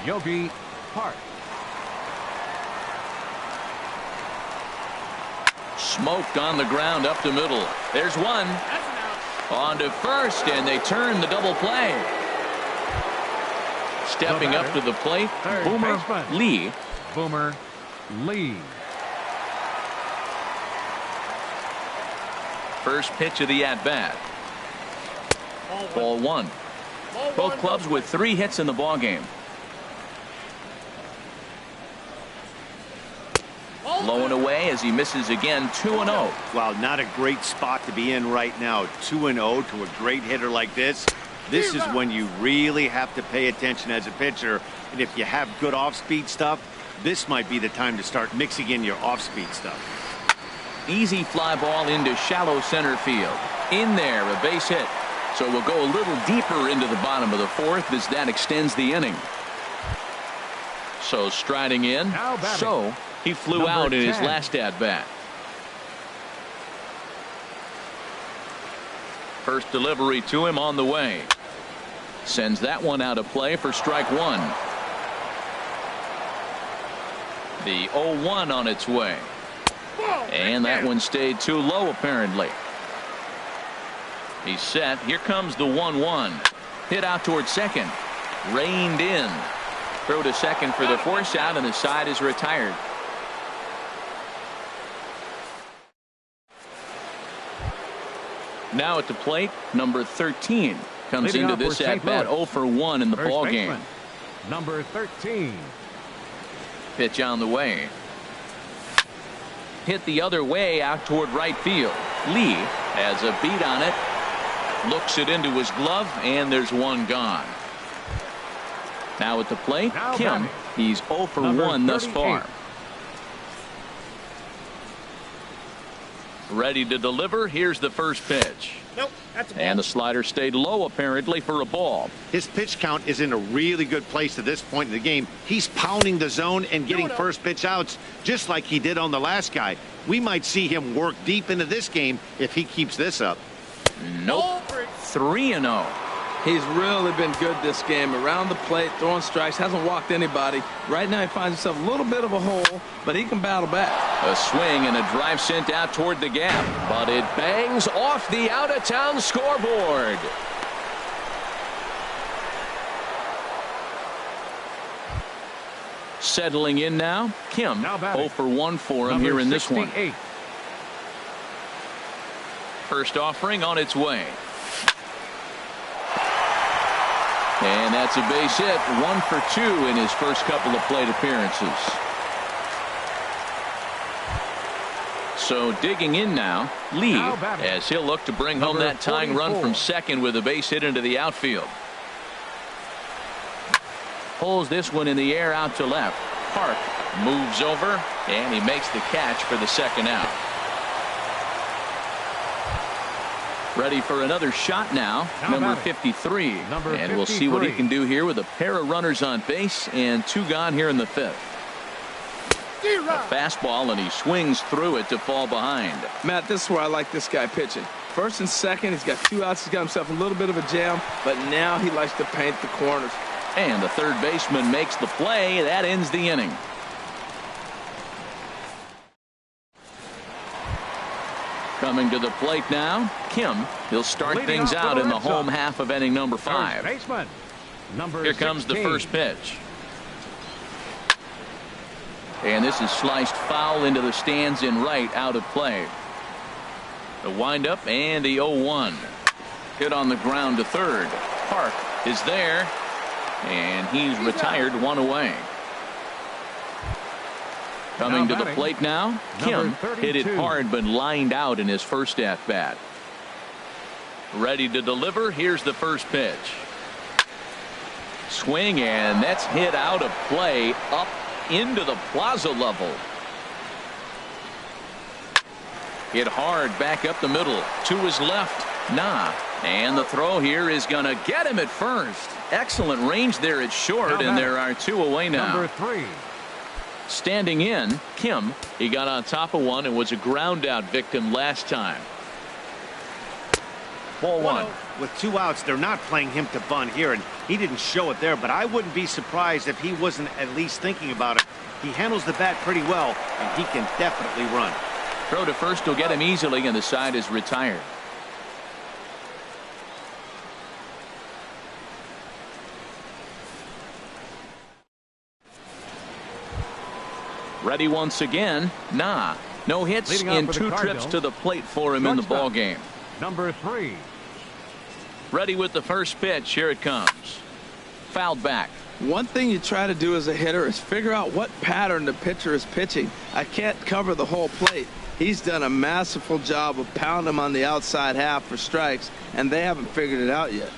Yogi Park. Smoked on the ground up the middle. There's one. On to first, and they turn the double play. Stepping up to the plate, Third Boomer baseman. Lee. Boomer Lee. First pitch of the at-bat. Ball 1. Both clubs with 3 hits in the ballgame. Low and away as he misses again. 2-0. Wow, not a great spot to be in right now. 2-0 to a great hitter like this. This is when you really have to pay attention as a pitcher. And if you have good off-speed stuff, this might be the time to start mixing in your off-speed stuff. Easy fly ball into shallow center field. In there, a base hit. So we'll go a little deeper into the bottom of the 4th as that extends the inning. So striding in. So he flew Number out in his 10. last at-bat. First delivery to him on the way. Sends that one out of play for strike 1. The 0-1 on its way. And that one stayed too low apparently. He's set. Here comes the 1-1. Hit out towards second. Reined in. Throw to second for the force out, and the side is retired. Now at the plate, number 13 comes Leading into off for this St. at-bat. Louis. 0 for 1 in the First ball baseman, game. number 13. Pitch on the way. Hit the other way out toward right field. Lee has a beat on it. Looks it into his glove, and there's one gone. Now at the plate, Now Kim. batting, He's 0 for number 1 thus 38. far. Ready to deliver. Here's the first pitch. Nope, that's a ball. And the slider stayed low apparently for a ball. His pitch count is in a really good place at this point in the game. He's pounding the zone and getting first pitch outs just like he did on the last guy. We might see him work deep into this game if he keeps this up. Nope. 3-0. He's really been good this game. Around the plate, throwing strikes, hasn't walked anybody. Right now he finds himself a little bit of a hole, but he can battle back. A swing and a drive sent out toward the gap, but it bangs off the out-of-town scoreboard. Settling in now, Kim. Now batting, 0 for 1 for him number here in this one. 68. First offering on its way. And that's a base hit. 1 for 2 in his first couple of plate appearances. So digging in now, Lee, Now batting, as he'll look to bring home number that tying run 44. from second with a base hit into the outfield. Pulls this one in the air out to left. Park moves over, and he makes the catch for the second out. Ready for another shot now, number 53. And we'll see what he can do here with a pair of runners on base and 2 gone here in the 5th. A fastball, and he swings through it to fall behind. Matt, this is where I like this guy pitching. First and second, he's got 2 outs. He's got himself a little bit of a jam, but now he likes to paint the corners. And the third baseman makes the play. That ends the inning. Coming to the plate now, Kim. He'll start things out in the home half of inning number 5. Here comes the first pitch. And this is sliced foul into the stands in right, out of play. The windup and the 0-1. Hit on the ground to third. Park is there, and he's retired, 1 away. Coming to the plate now, Kim hit it hard but lined out in his first at-bat. Ready to deliver. Here's the first pitch. Swing, and that's hit out of play up into the plaza level. Hit hard back up the middle to his left. And the throw here is going to get him at first. Excellent range there at short, and there are 2 away now. Number 3. Standing in, Kim. He got on top of one and was a ground out victim last time. Ball 1. With 2 outs, they're not playing him to bunt here, and he didn't show it there, but I wouldn't be surprised if he wasn't at least thinking about it. He handles the bat pretty well, and he can definitely run. Throw to first will get him easily, and the side is retired. Ready once again. No hits in 2 trips to the plate for him in the ball game. Number 3. Ready with the first pitch. Here it comes. Fouled back. One thing you try to do as a hitter is figure out what pattern the pitcher is pitching. I can't cover the whole plate. He's done a masterful job of pounding him on the outside half for strikes, and they haven't figured it out yet.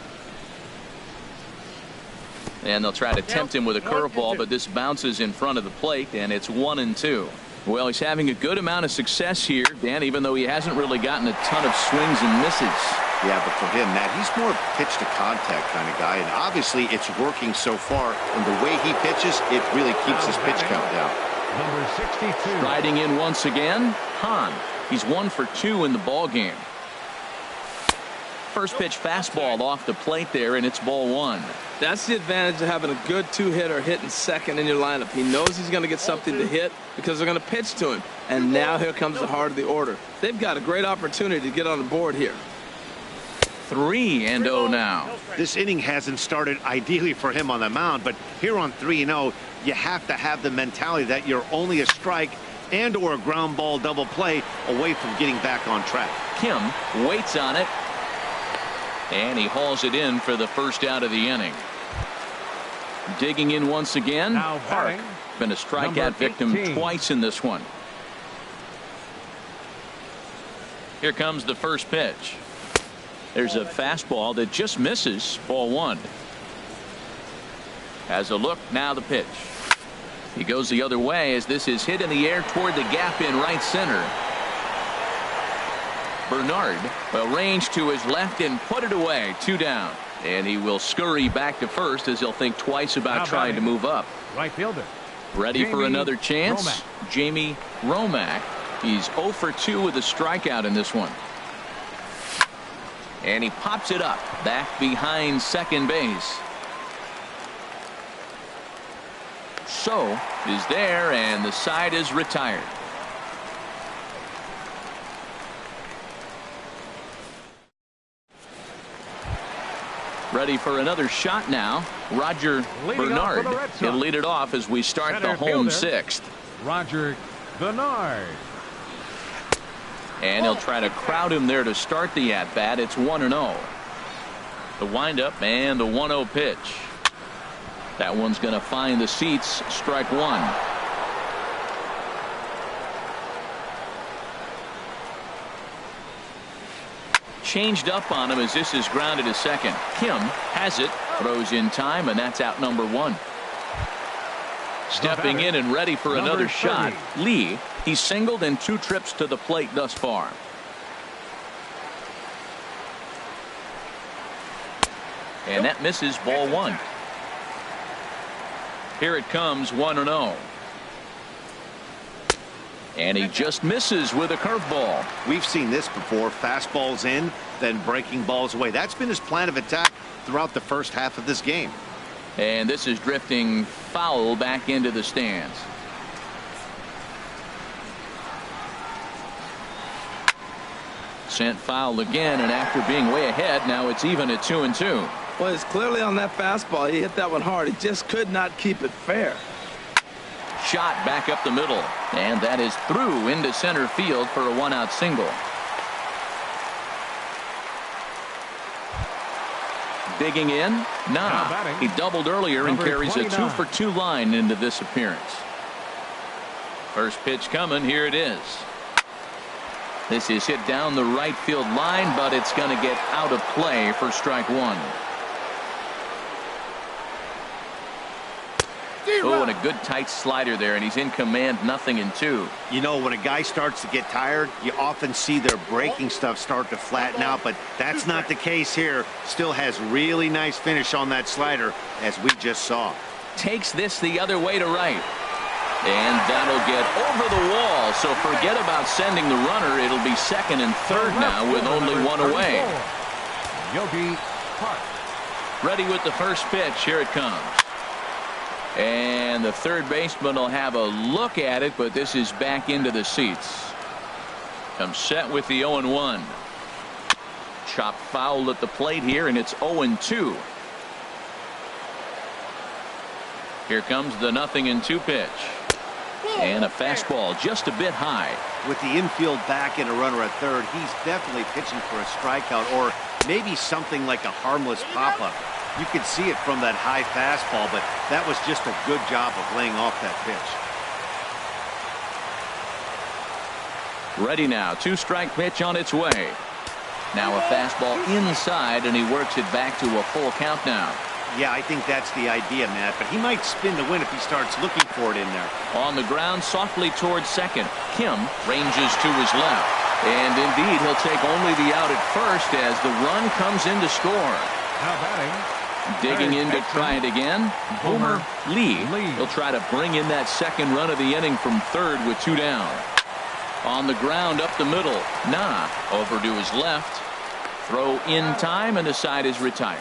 And they'll try to tempt him with a curveball, but this bounces in front of the plate, and it's 1-2. Well, he's having a good amount of success here, Dan, even though he hasn't really gotten a ton of swings and misses. Yeah, but for him, Matt, he's more pitch to contact kind of guy, and obviously it's working so far. And the way he pitches, it really keeps his pitch count down. Number 62. Riding in once again, Hahn. He's 1 for 2 in the ball game. First pitch fastball off the plate there, and it's ball 1. That's the advantage of having a good 2-hitter hitting second in your lineup. He knows he's going to get something to hit because they're going to pitch to him. And now here comes the heart of the order. They've got a great opportunity to get on the board here. 3-0 now. This inning hasn't started ideally for him on the mound, but here on 3-0, you have to have the mentality that you're only a strike and or a ground ball double play away from getting back on track. Kim waits on it, and he hauls it in for the first out of the inning. Digging in once again, Park. Been a strikeout victim twice in this one. Here comes the first pitch. There's a fastball that just misses. Ball 1. Has a look. Now the pitch. He goes the other way as this is hit in the air toward the gap in right center. Bernard will range to his left and put it away. 2 down. And he will scurry back to first as he'll think twice about trying to move up. Right fielder. Ready for another chance. Jamie Romack. He's 0 for 2 with a strikeout in this one. And he pops it up back behind second base. So is there, and the side is retired. Ready for another shot now. Roger Bernard. He'll lead it off as we start the home 6th. Roger Bernard. And he'll try to crowd him there to start the at-bat. It's 1-0. The windup and the 1-0 pitch. That one's going to find the seats. Strike 1. Changed up on him as this is grounded to second. Kim has it, throws in time, and that's out number 1. Stepping in and ready for another shot, Lee. He's singled in 2 trips to the plate thus far. And that misses ball one. Here it comes 1-0. And he just misses with a curveball. We've seen this before. Fastballs in, then breaking balls away. That's been his plan of attack throughout the first half of this game. And this is drifting foul back into the stands. Sent foul again, and after being way ahead, now it's even at 2-2. Well, it's clearly on that fastball. He hit that one hard. He just could not keep it fair. Shot back up the middle, and that is through into center field for a one-out single. Digging in, nah. He doubled earlier and carries a 2-for-2 line into this appearance. First pitch coming. Here it is. This is hit down the right field line, but it's going to get out of play for strike one. Oh, and a good tight slider there, and he's in command, 0-2. You know, when a guy starts to get tired, you often see their breaking stuff start to flatten out, but that's not the case here. Still has really nice finish on that slider, as we just saw. Takes this the other way to right. And that'll get over the wall, so forget about sending the runner. It'll be second and third now with only one away. Yogi Park. Ready with the first pitch. Here it comes. And the third baseman will have a look at it, but this is back into the seats. Comes set with the 0-1. Chop foul at the plate here, and it's 0-2. Here comes the 0-2 pitch. And a fastball just a bit high. With the infield back and a runner at third, he's definitely pitching for a strikeout or maybe something like a harmless pop-up. You could see it from that high fastball, but that was just a good job of laying off that pitch. Ready now. 2-strike pitch on its way. Now a fastball inside, and he works it back to a full count now. Yeah, I think that's the idea, Matt, but he might spin the win if he starts looking for it in there. On the ground, softly towards second. Kim ranges to his left. And indeed, he'll take only the out at first as the run comes in to score. Now batting. Digging in to try it again. Boomer Lee. He'll try to bring in that second run of the inning from third with 2 down. On the ground up the middle. Nah, over to his left. Throw in time, and the side is retired.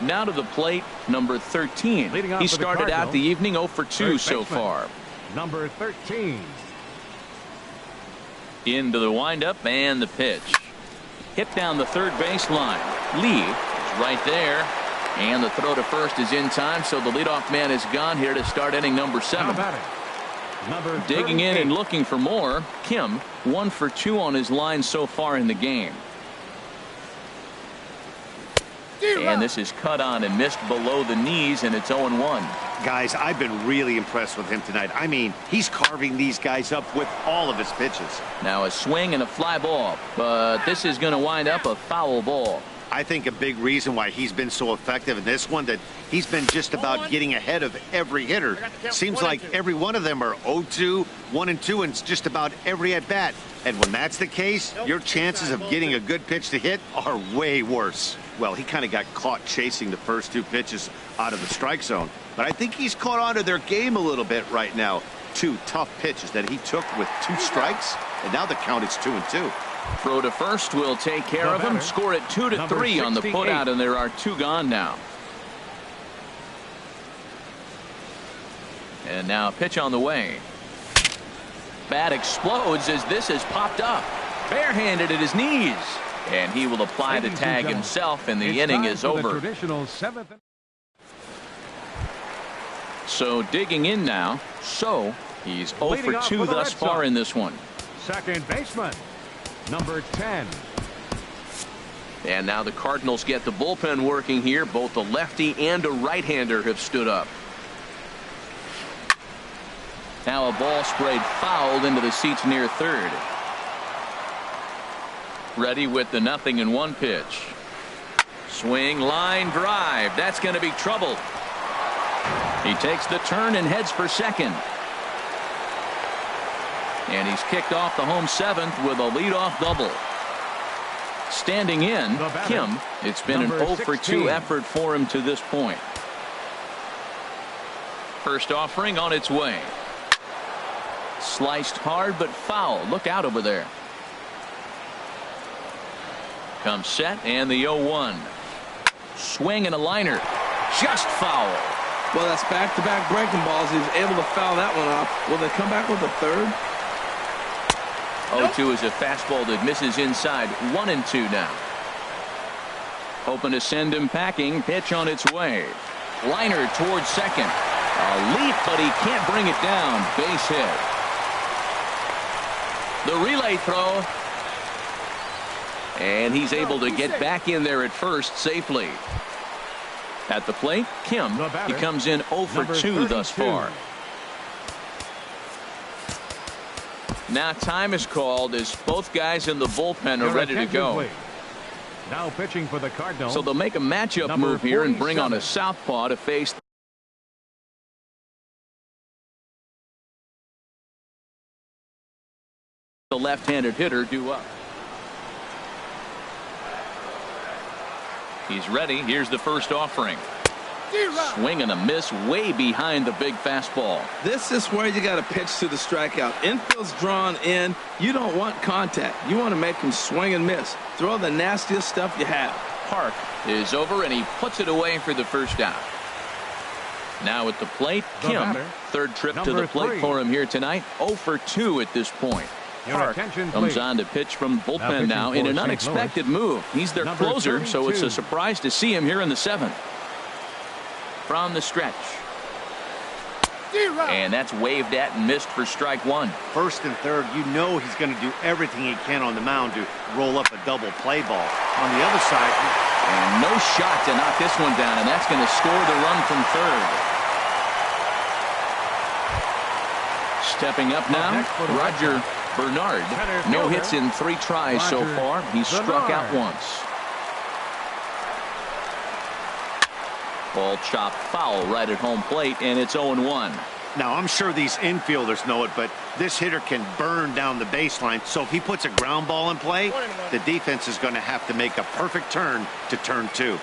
Now to the plate, number 13. He started out the evening 0 for 2 so far. Number 13. Into the windup and the pitch. Hit down the third baseline. Lee is right there. And the throw to first is in time, so the leadoff man is gone here to start inning number 7. Digging in and looking for more. Kim, 1 for 2 on his line so far in the game. And this is cut on and missed below the knees, and it's 0-1. Guys, I've been really impressed with him tonight. I mean, he's carving these guys up with all of his pitches. Now a swing and a fly ball, but this is going to wind up a foul ball. I think a big reason why he's been so effective in this one, that he's been just about getting ahead of every hitter. Seems like every one of them are 0-2, 1-2, and it's just about every at-bat. And when that's the case, your chances of getting a good pitch to hit are way worse. Well, he kind of got caught chasing the first 2 pitches out of the strike zone. But I think he's caught on to their game a little bit right now. 2 tough pitches that he took with 2 strikes, and now the count is 2-2. Throw to first will take care of him. Score it 2-3 on the putout, and there are 2 gone now. And now pitch on the way. Bat explodes as this has popped up. Barehanded at his knees. And he will apply the tag himself, and the inning is over. So digging in now. So he's 0 for 2 thus far in this one. Second baseman, number 10. And now the Cardinals get the bullpen working here. Both a lefty and a right-hander have stood up. Now a ball sprayed fouled into the seats near third. Ready with the 0-1 pitch. Swing, line drive. That's going to be trouble. He takes the turn and heads for second. And he's kicked off the home seventh with a leadoff double. Standing in, Kim. It's been an 0 for 2 effort for him to this point. First offering on its way. Sliced hard but foul. Look out over there. Comes set and the 0-1. Swing and a liner. Just foul. Well, that's back-to-back breaking balls. He was able to foul that one off. Will they come back with a third? 0-2 is a fastball that misses inside. 1-2 now. Hoping to send him packing. Pitch on its way. Liner towards second. A leap, but he can't bring it down. Base hit. The relay throw. And he's able to get back in there at first safely. At the plate, Kim. He comes in 0 for 2 thus far. Now time is called as both guys in the bullpen are ready to go. Now pitching for the Cardinals. So they'll make a matchup move here and bring on a southpaw to face the left-handed hitter due up. He's ready. Here's the first offering. Swing and a miss way behind the big fastball. This is where you got to pitch to the strikeout. Infield's drawn in. You don't want contact. You want to make him swing and miss. Throw the nastiest stuff you have. Park is over and he puts it away for the first out. Now at the plate, Kim. Third trip to the plate for him here tonight. 0 for 2 at this point. Park comes on to pitch from bullpen now in an unexpected move. He's their closer, so it's a surprise to see him here in the seventh. From the stretch. And that's waved at and missed for strike one. First and third, you know he's going to do everything he can on the mound to roll up a double play ball. On the other side. And no shot to knock this one down, and that's going to score the run from third. Stepping up now, Roger Bernard. No hits in 3 tries so far. He's struck out once. Ball chopped foul right at home plate, and it's 0-1. Now, I'm sure these infielders know it, but this hitter can burn down the baseline. So if he puts a ground ball in play, the defense is going to have to make a perfect turn to turn 2.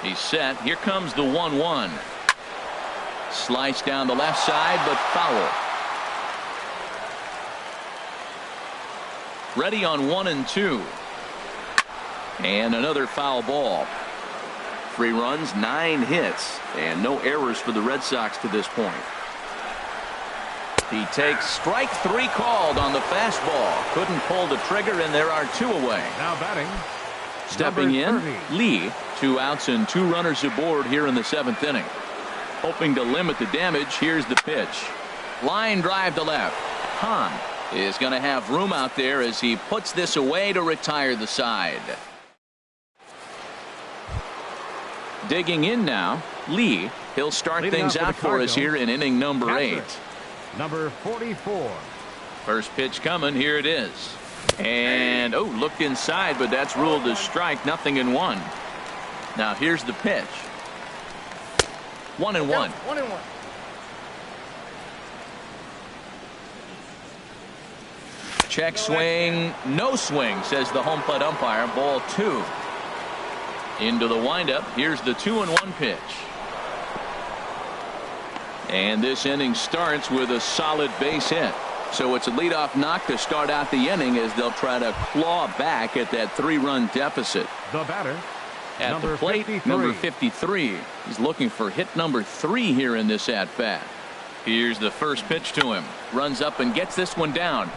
He's set. Here comes the 1-1. Slice down the left side, but foul. Ready on 1-2. And another foul ball. 3 runs, 9 hits, and no errors for the Red Sox to this point. He takes strike 3 called on the fastball. Couldn't pull the trigger, and there are 2 away. Now batting. Stepping in, Lee. 2 outs and 2 runners aboard here in the 7th inning. Hoping to limit the damage, here's the pitch. Line drive to left. Hahn is going to have room out there as he puts this away to retire the side. Digging in now, Lee. He'll start things out for us here in inning number 8. Number 44. First pitch coming. Here it is. And, looked inside, but that's ruled as strike. 0-1. Now here's the pitch. 1-1. Check swing. No swing, says the home plate umpire. Ball 2. Into the windup. Here's the 2-1 pitch. And this inning starts with a solid base hit. So it's a leadoff knock to start out the inning as they'll try to claw back at that 3-run deficit. The batter. At the plate, number 53. He's looking for hit number 3 here in this at-bat. Here's the first pitch to him. Runs up and gets this one down.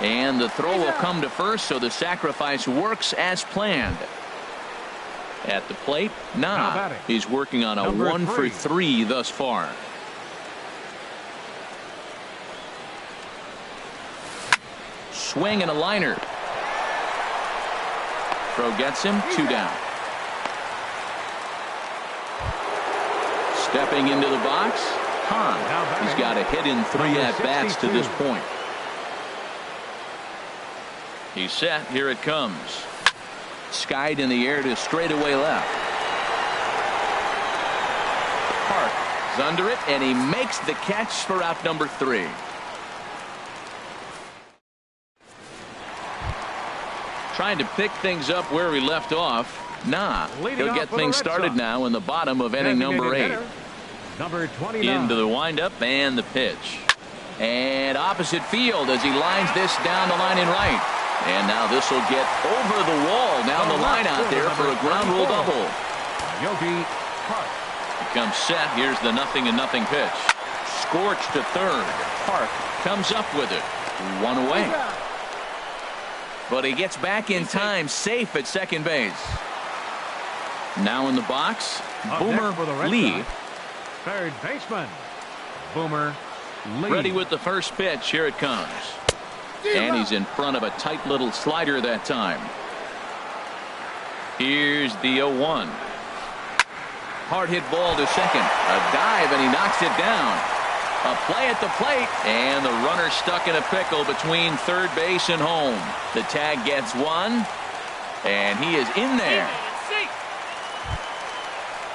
And the throw will come to first, so the sacrifice works as planned. At the plate, he's working on a 1 for 3 thus far. Swing and a liner. Throw gets him. 2 down. Stepping into the box, Hahn. He's got a hit in 3 at-bats to this point. He's set. Here it comes. Skied in the air to straightaway left. Park under it, and he makes the catch for out number 3. Trying to pick things up where he left off. He'll get things started now in the bottom of inning number 8. Number 29. Into the windup and the pitch. And opposite field as he lines this down the line in right. And now this will get over the wall down the line out there for a ground rule double. Yogi Park. He comes set. Here's the 0-0 pitch. Scorched to third. Park comes up with it. 1 away. But he gets back in time, safe at second base. Now in the box, Boomer Lee. Third baseman, Boomer Lee. Ready with the first pitch. Here it comes. And he's in front of a tight little slider that time. Here's the 0-1. Hard hit ball to second. A dive, and he knocks it down. A play at the plate, and the runner stuck in a pickle between third base and home. The tag gets 1, and he is in there.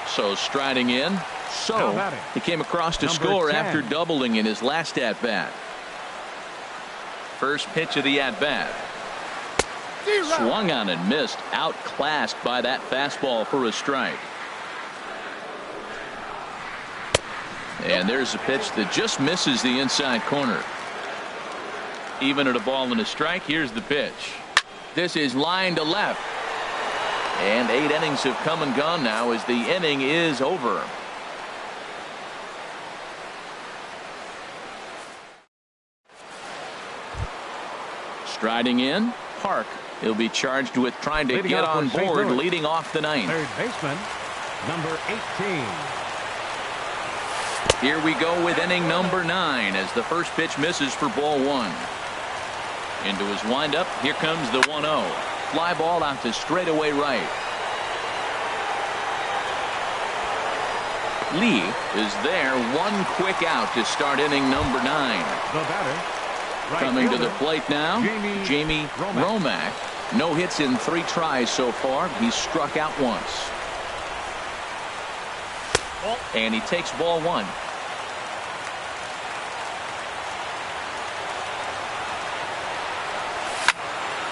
So striding in. So he came across to score after doubling in his last at-bat. First pitch of the at-bat. Swung on and missed. Outclassed by that fastball for a strike. And there's a pitch that just misses the inside corner. Even at a ball and a strike, here's the pitch. This is line to left. And 8 innings have come and gone now as the inning is over. Striding in, Park. He'll be charged with trying to get on board, leading off the 9th. Third baseman, number 18. Here we go with inning number 9 as the first pitch misses for ball 1. Into his windup, here comes the 1-0. Fly ball out to straightaway right. Lee is there, 1 quick out to start inning number 9. The batter. Right Coming fielder, to the plate now, Jamie Romack. No hits in 3 tries so far. He's struck out once. And he takes ball 1.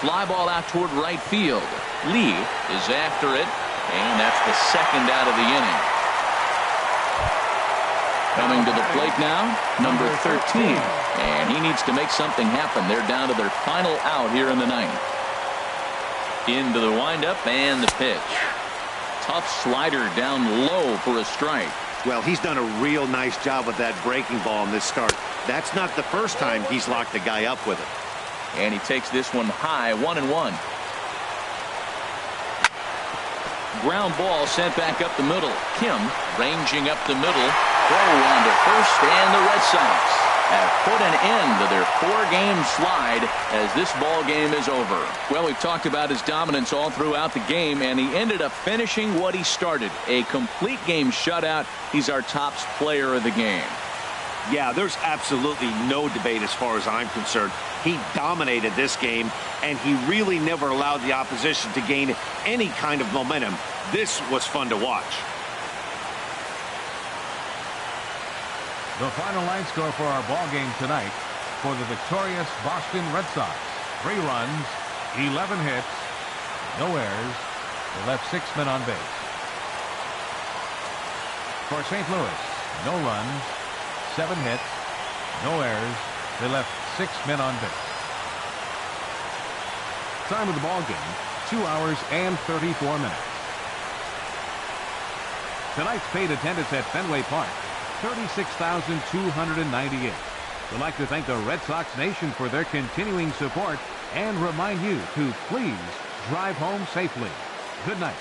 Fly ball out toward right field. Lee is after it, and that's the second out of the inning. Coming to the plate now, number 13. And he needs to make something happen. They're down to their final out here in the 9th. Into the windup and the pitch. Tough slider down low for a strike. Well, he's done a real nice job with that breaking ball in this start. That's not the first time he's locked a guy up with it. And he takes this one high, 1-1. Ground ball sent back up the middle. Kim ranging up the middle. Throw on to first, and the Red Sox have put an end to their 4-game slide as this ball game is over. Well, we've talked about his dominance all throughout the game, and he ended up finishing what he started. A complete game shutout. He's our top player of the game. Yeah, there's absolutely no debate as far as I'm concerned. He dominated this game, and he really never allowed the opposition to gain any kind of momentum. This was fun to watch. The final line score for our ball game tonight for the victorious Boston Red Sox. 3 runs, 11 hits, no errors. They left 6 men on base. For St. Louis, no runs, 7 hits, no errors. They left 6 men on base. Time of the ball game, 2 hours and 34 minutes. Tonight's paid attendance at Fenway Park, 36,298. We'd like to thank the Red Sox Nation for their continuing support and remind you to please drive home safely. Good night.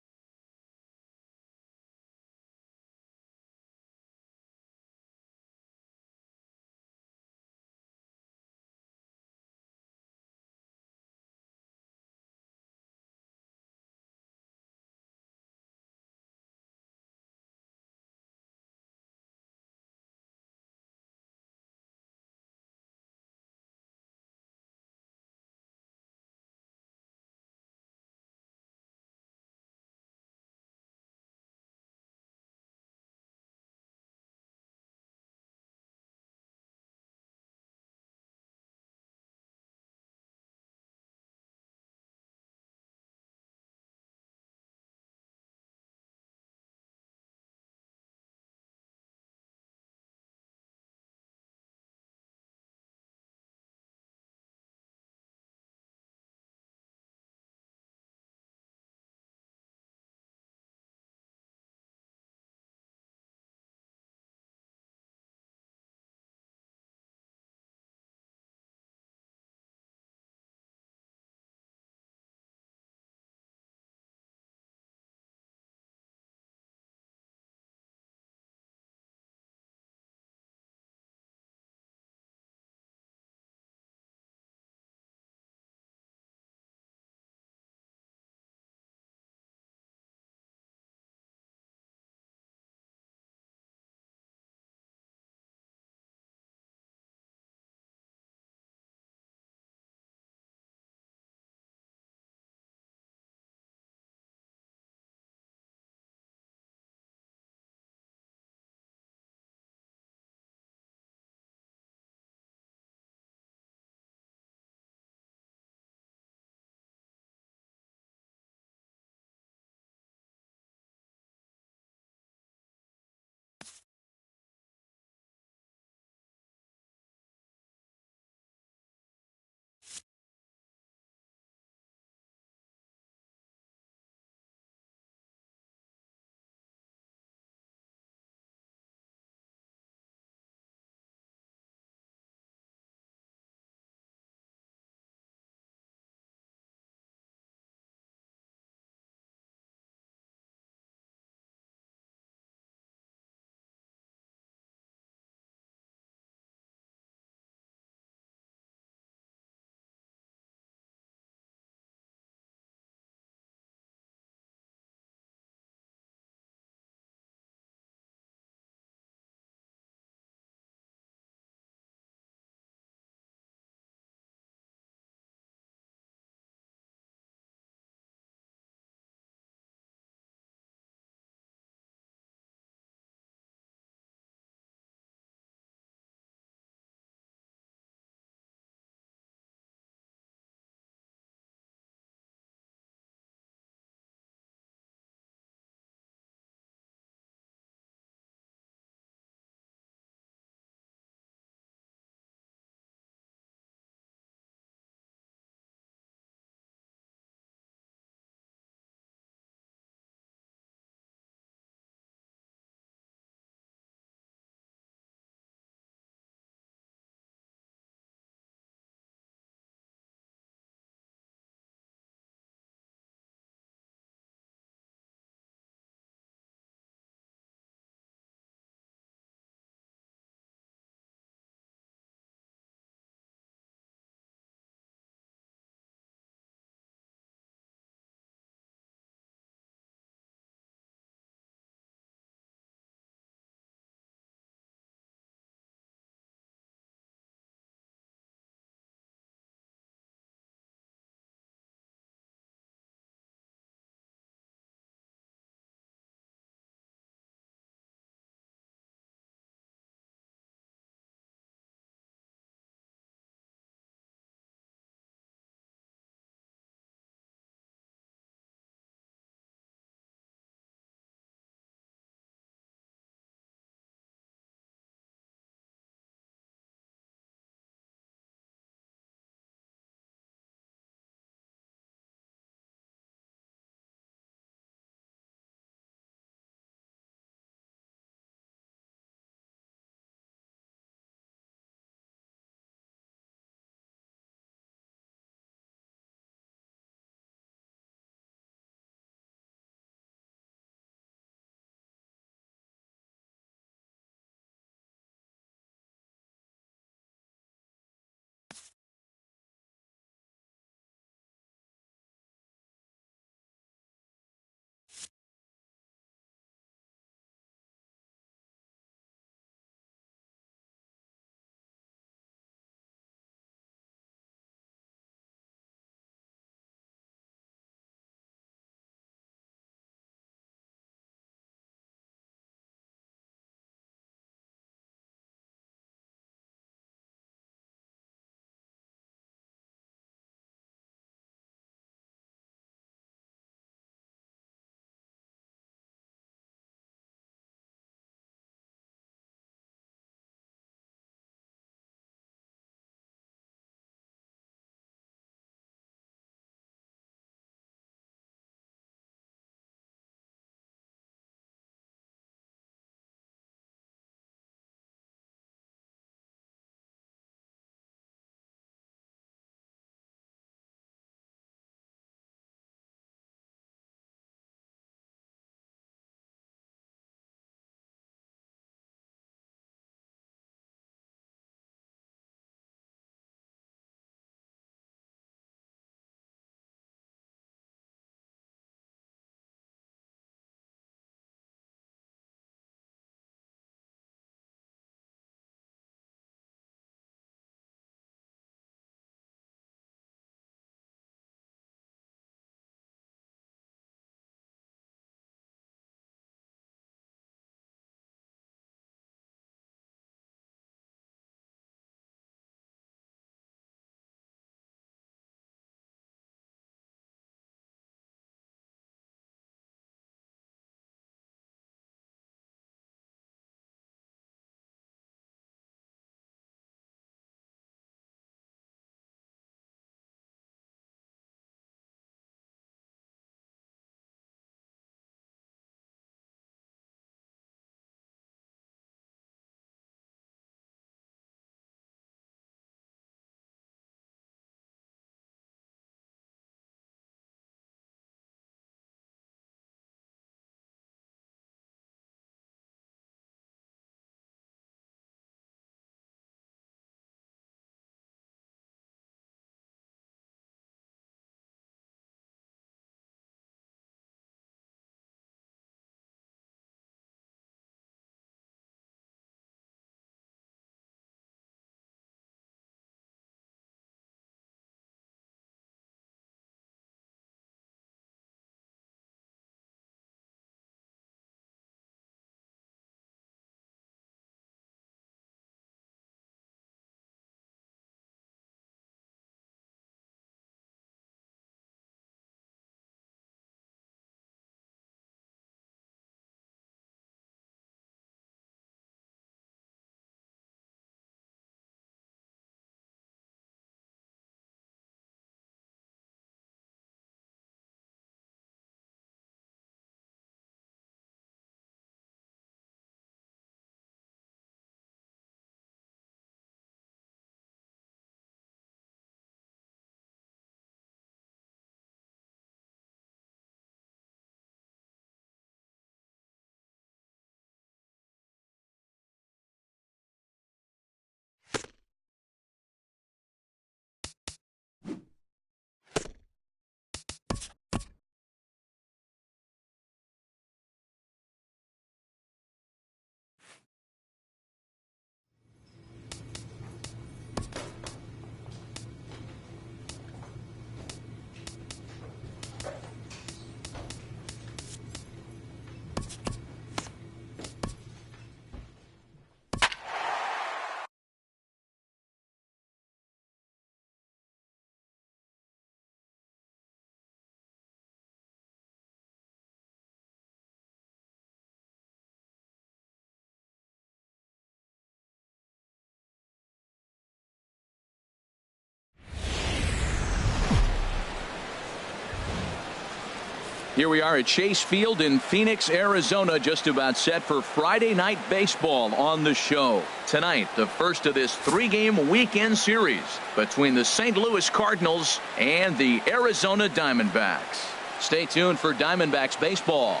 Here we are at Chase Field in Phoenix, Arizona, just about set for Friday night baseball on the show. Tonight, the first of this 3-game weekend series between the St. Louis Cardinals and the Arizona Diamondbacks. Stay tuned for Diamondbacks baseball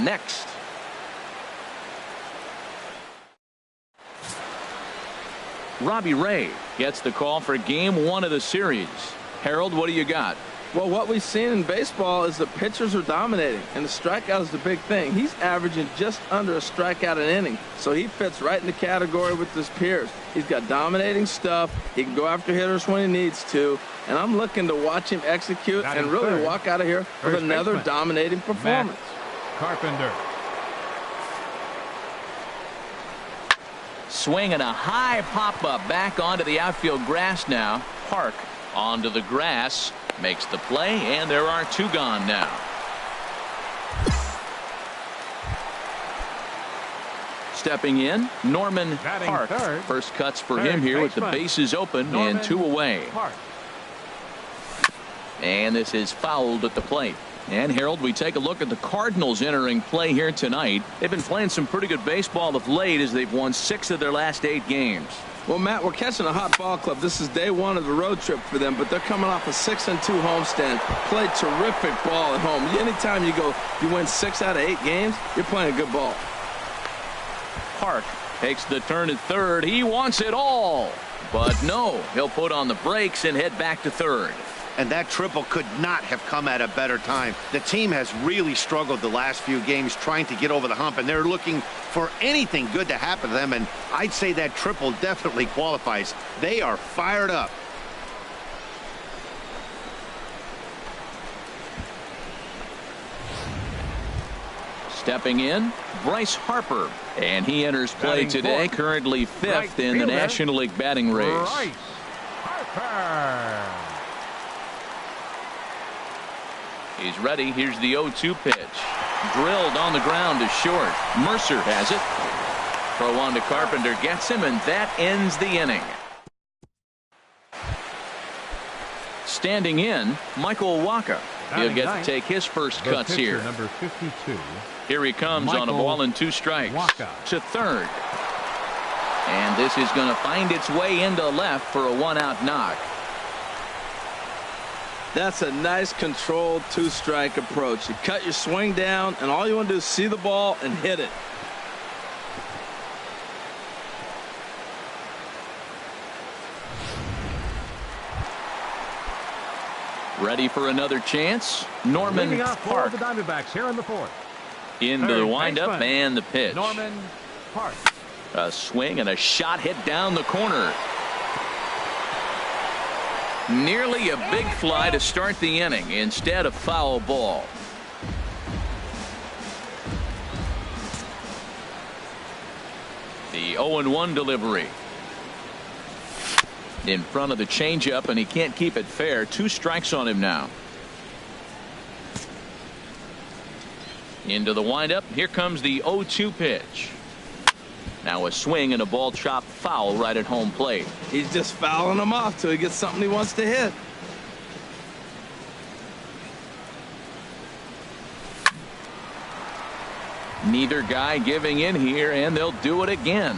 next. Robbie Ray gets the call for game 1 of the series. Harold, what do you got? Well, what we've seen in baseball is the pitchers are dominating, and the strikeout is the big thing. He's averaging just under a strikeout an inning, so he fits right in the category with his peers. He's got dominating stuff. He can go after hitters when he needs to, and I'm looking to watch him execute and really walk out of here with another dominating performance. Carpenter. Swinging a high pop-up back onto the outfield grass now. Park onto the grass. Makes the play, and there are 2 gone now. Stepping in, Norman Park. First cuts for him here with the bases open and 2 away. And this is fouled at the plate. And Harold, we take a look at the Cardinals entering play here tonight. They've been playing some pretty good baseball of late as they've won 6 of their last 8 games. Well, Matt, we're catching a hot ball club. This is day 1 of the road trip for them, but they're coming off a 6-2 homestand. Played terrific ball at home. Anytime you win 6 out of 8 games, you're playing a good ball. Park takes the turn at third. He wants it all, but no, he'll put on the brakes and head back to third. And that triple could not have come at a better time. The team has really struggled the last few games trying to get over the hump, and they're looking for anything good to happen to them, and I'd say that triple definitely qualifies. They are fired up. Stepping in, Bryce Harper, and he enters play today, currently 5th in the National League batting race. Bryce Harper. He's ready. Here's the 0-2 pitch. Drilled on the ground to short. Mercer has it. Throw on to Carpenter, gets him, and that ends the inning. Standing in, Michael Wacha. He'll get to take his first cuts here. Number 52. Here he comes on a ball and 2 strikes. Wacha. To third. And this is going to find its way into left for a 1-out knock. That's a nice controlled 2-strike approach. You cut your swing down, and all you want to do is see the ball and hit it. Ready for another chance. Norman Park. The Diamondbacks here in the 4th. Into the windup and the pitch. Norman Park. A swing and a shot hit down the corner. Nearly a big fly to start the inning. Instead, a foul ball. The 0-1 delivery. In front of the changeup, and he can't keep it fair. 2 strikes on him now. Into the windup. Here comes the 0-2 pitch. Now a swing and a ball chopped foul right at home plate. He's just fouling him off till he gets something he wants to hit. Neither guy giving in here, and they'll do it again.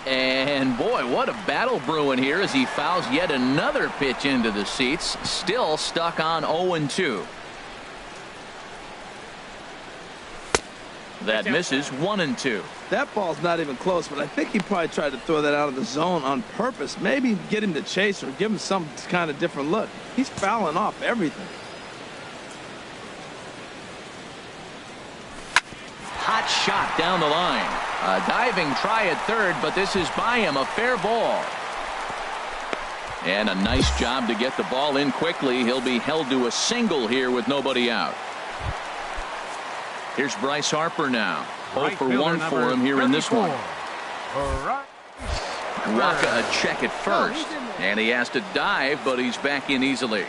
And boy, what a battle brewing here as he fouls yet another pitch into the seats. Still stuck on 0-2. That misses 1-2. That ball's not even close, but I think he probably tried to throw that out of the zone on purpose. Maybe get him to chase or give him some kind of different look. He's fouling off everything. Hot shot down the line. A diving try at third, but this is by him, a fair ball. And a nice job to get the ball in quickly. He'll be held to a single here with nobody out. Here's Bryce Harper now. 0 for 1 for him here in this one. Wacha a check at first, and he has to dive, but he's back in easily.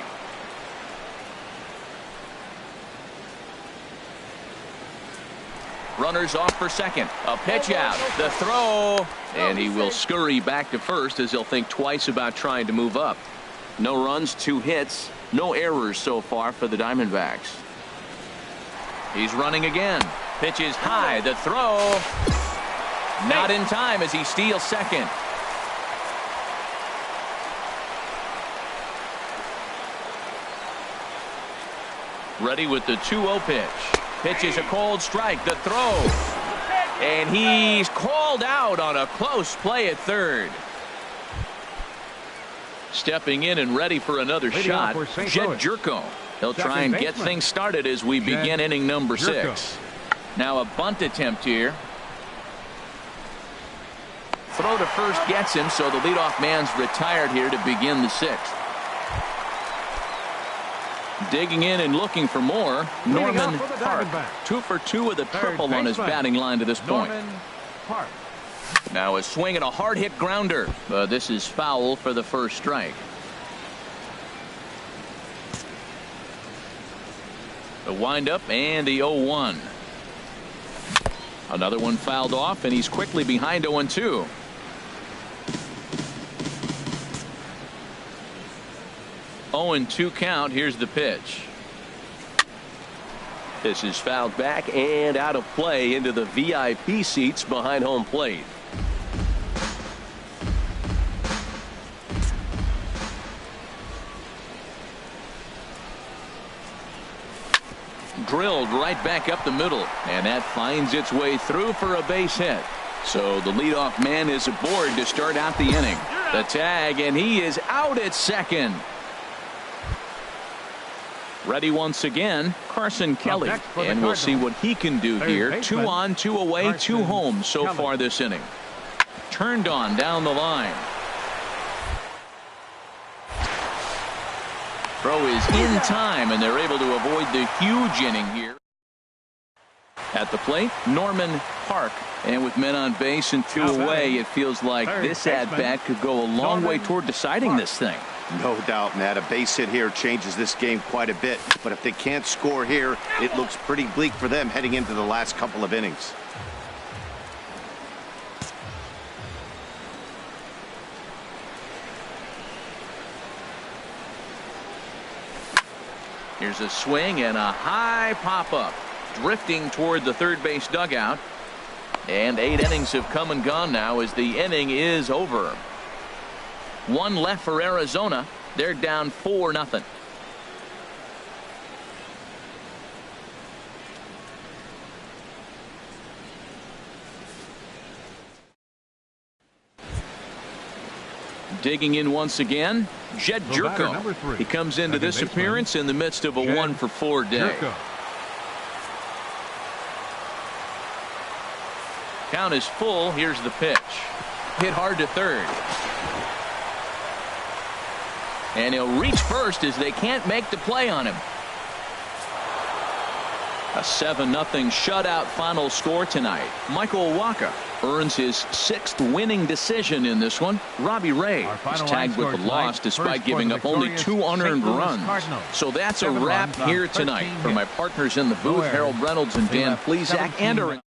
Runners off for second. A pitch out. The throw. And he will scurry back to first as he'll think twice about trying to move up. No runs, 2 hits, no errors so far for the Diamondbacks. He's running again. Pitch is high. The throw. Not in time as he steals second. Ready with the 2-0 pitch. Pitch is a cold strike. The throw. And he's called out on a close play at third. Stepping in and ready for another shot, Jed Jerko. He'll try and get things started as we begin inning number 6. Now a bunt attempt here. Throw to first gets him, so the leadoff man's retired here to begin the 6th. Digging in and looking for more, Norman Park. 2 for 2 with a triple on his batting line to this point. Now a swing and a hard hit grounder. This is foul for the first strike. The windup and the 0-1. Another one fouled off, and he's quickly behind 0-2. Oh, and 2 count. Here's the pitch. This is fouled back and out of play into the VIP seats behind home plate. Drilled right back up the middle, and that finds its way through for a base hit. So the leadoff man is aboard to start out the inning. The tag, and he is out at second. Ready once again, Carson Kelly, and we'll see what he can do here. 2 on, 2 away, 2 home so far this inning. Turned on down the line. Throw is in time, and they're able to avoid the huge inning here. At the plate, Norman Park. And with men on base and 2 away, it feels like this at-bat could go a long way toward deciding this thing. No doubt, Matt. A base hit here changes this game quite a bit. But if they can't score here, it looks pretty bleak for them heading into the last couple of innings. Here's a swing and a high pop-up. Drifting toward the third base dugout. And 8 innings have come and gone now as the inning is over. 1 left for Arizona. They're down 4-0. Digging in once again, Jed Jerko. He comes into this appearance in the midst of a 1-for-4 day. Count is full. Here's the pitch. Hit hard to third. And he'll reach first as they can't make the play on him. A 7-0 shutout final score tonight. Michael Wacha earns his 6th winning decision in this one. Robbie Ray is tagged with the loss despite giving up only 2 unearned runs. So that's a wrap here tonight. For my partners in the booth, Harold Reynolds and Dan Plesac, and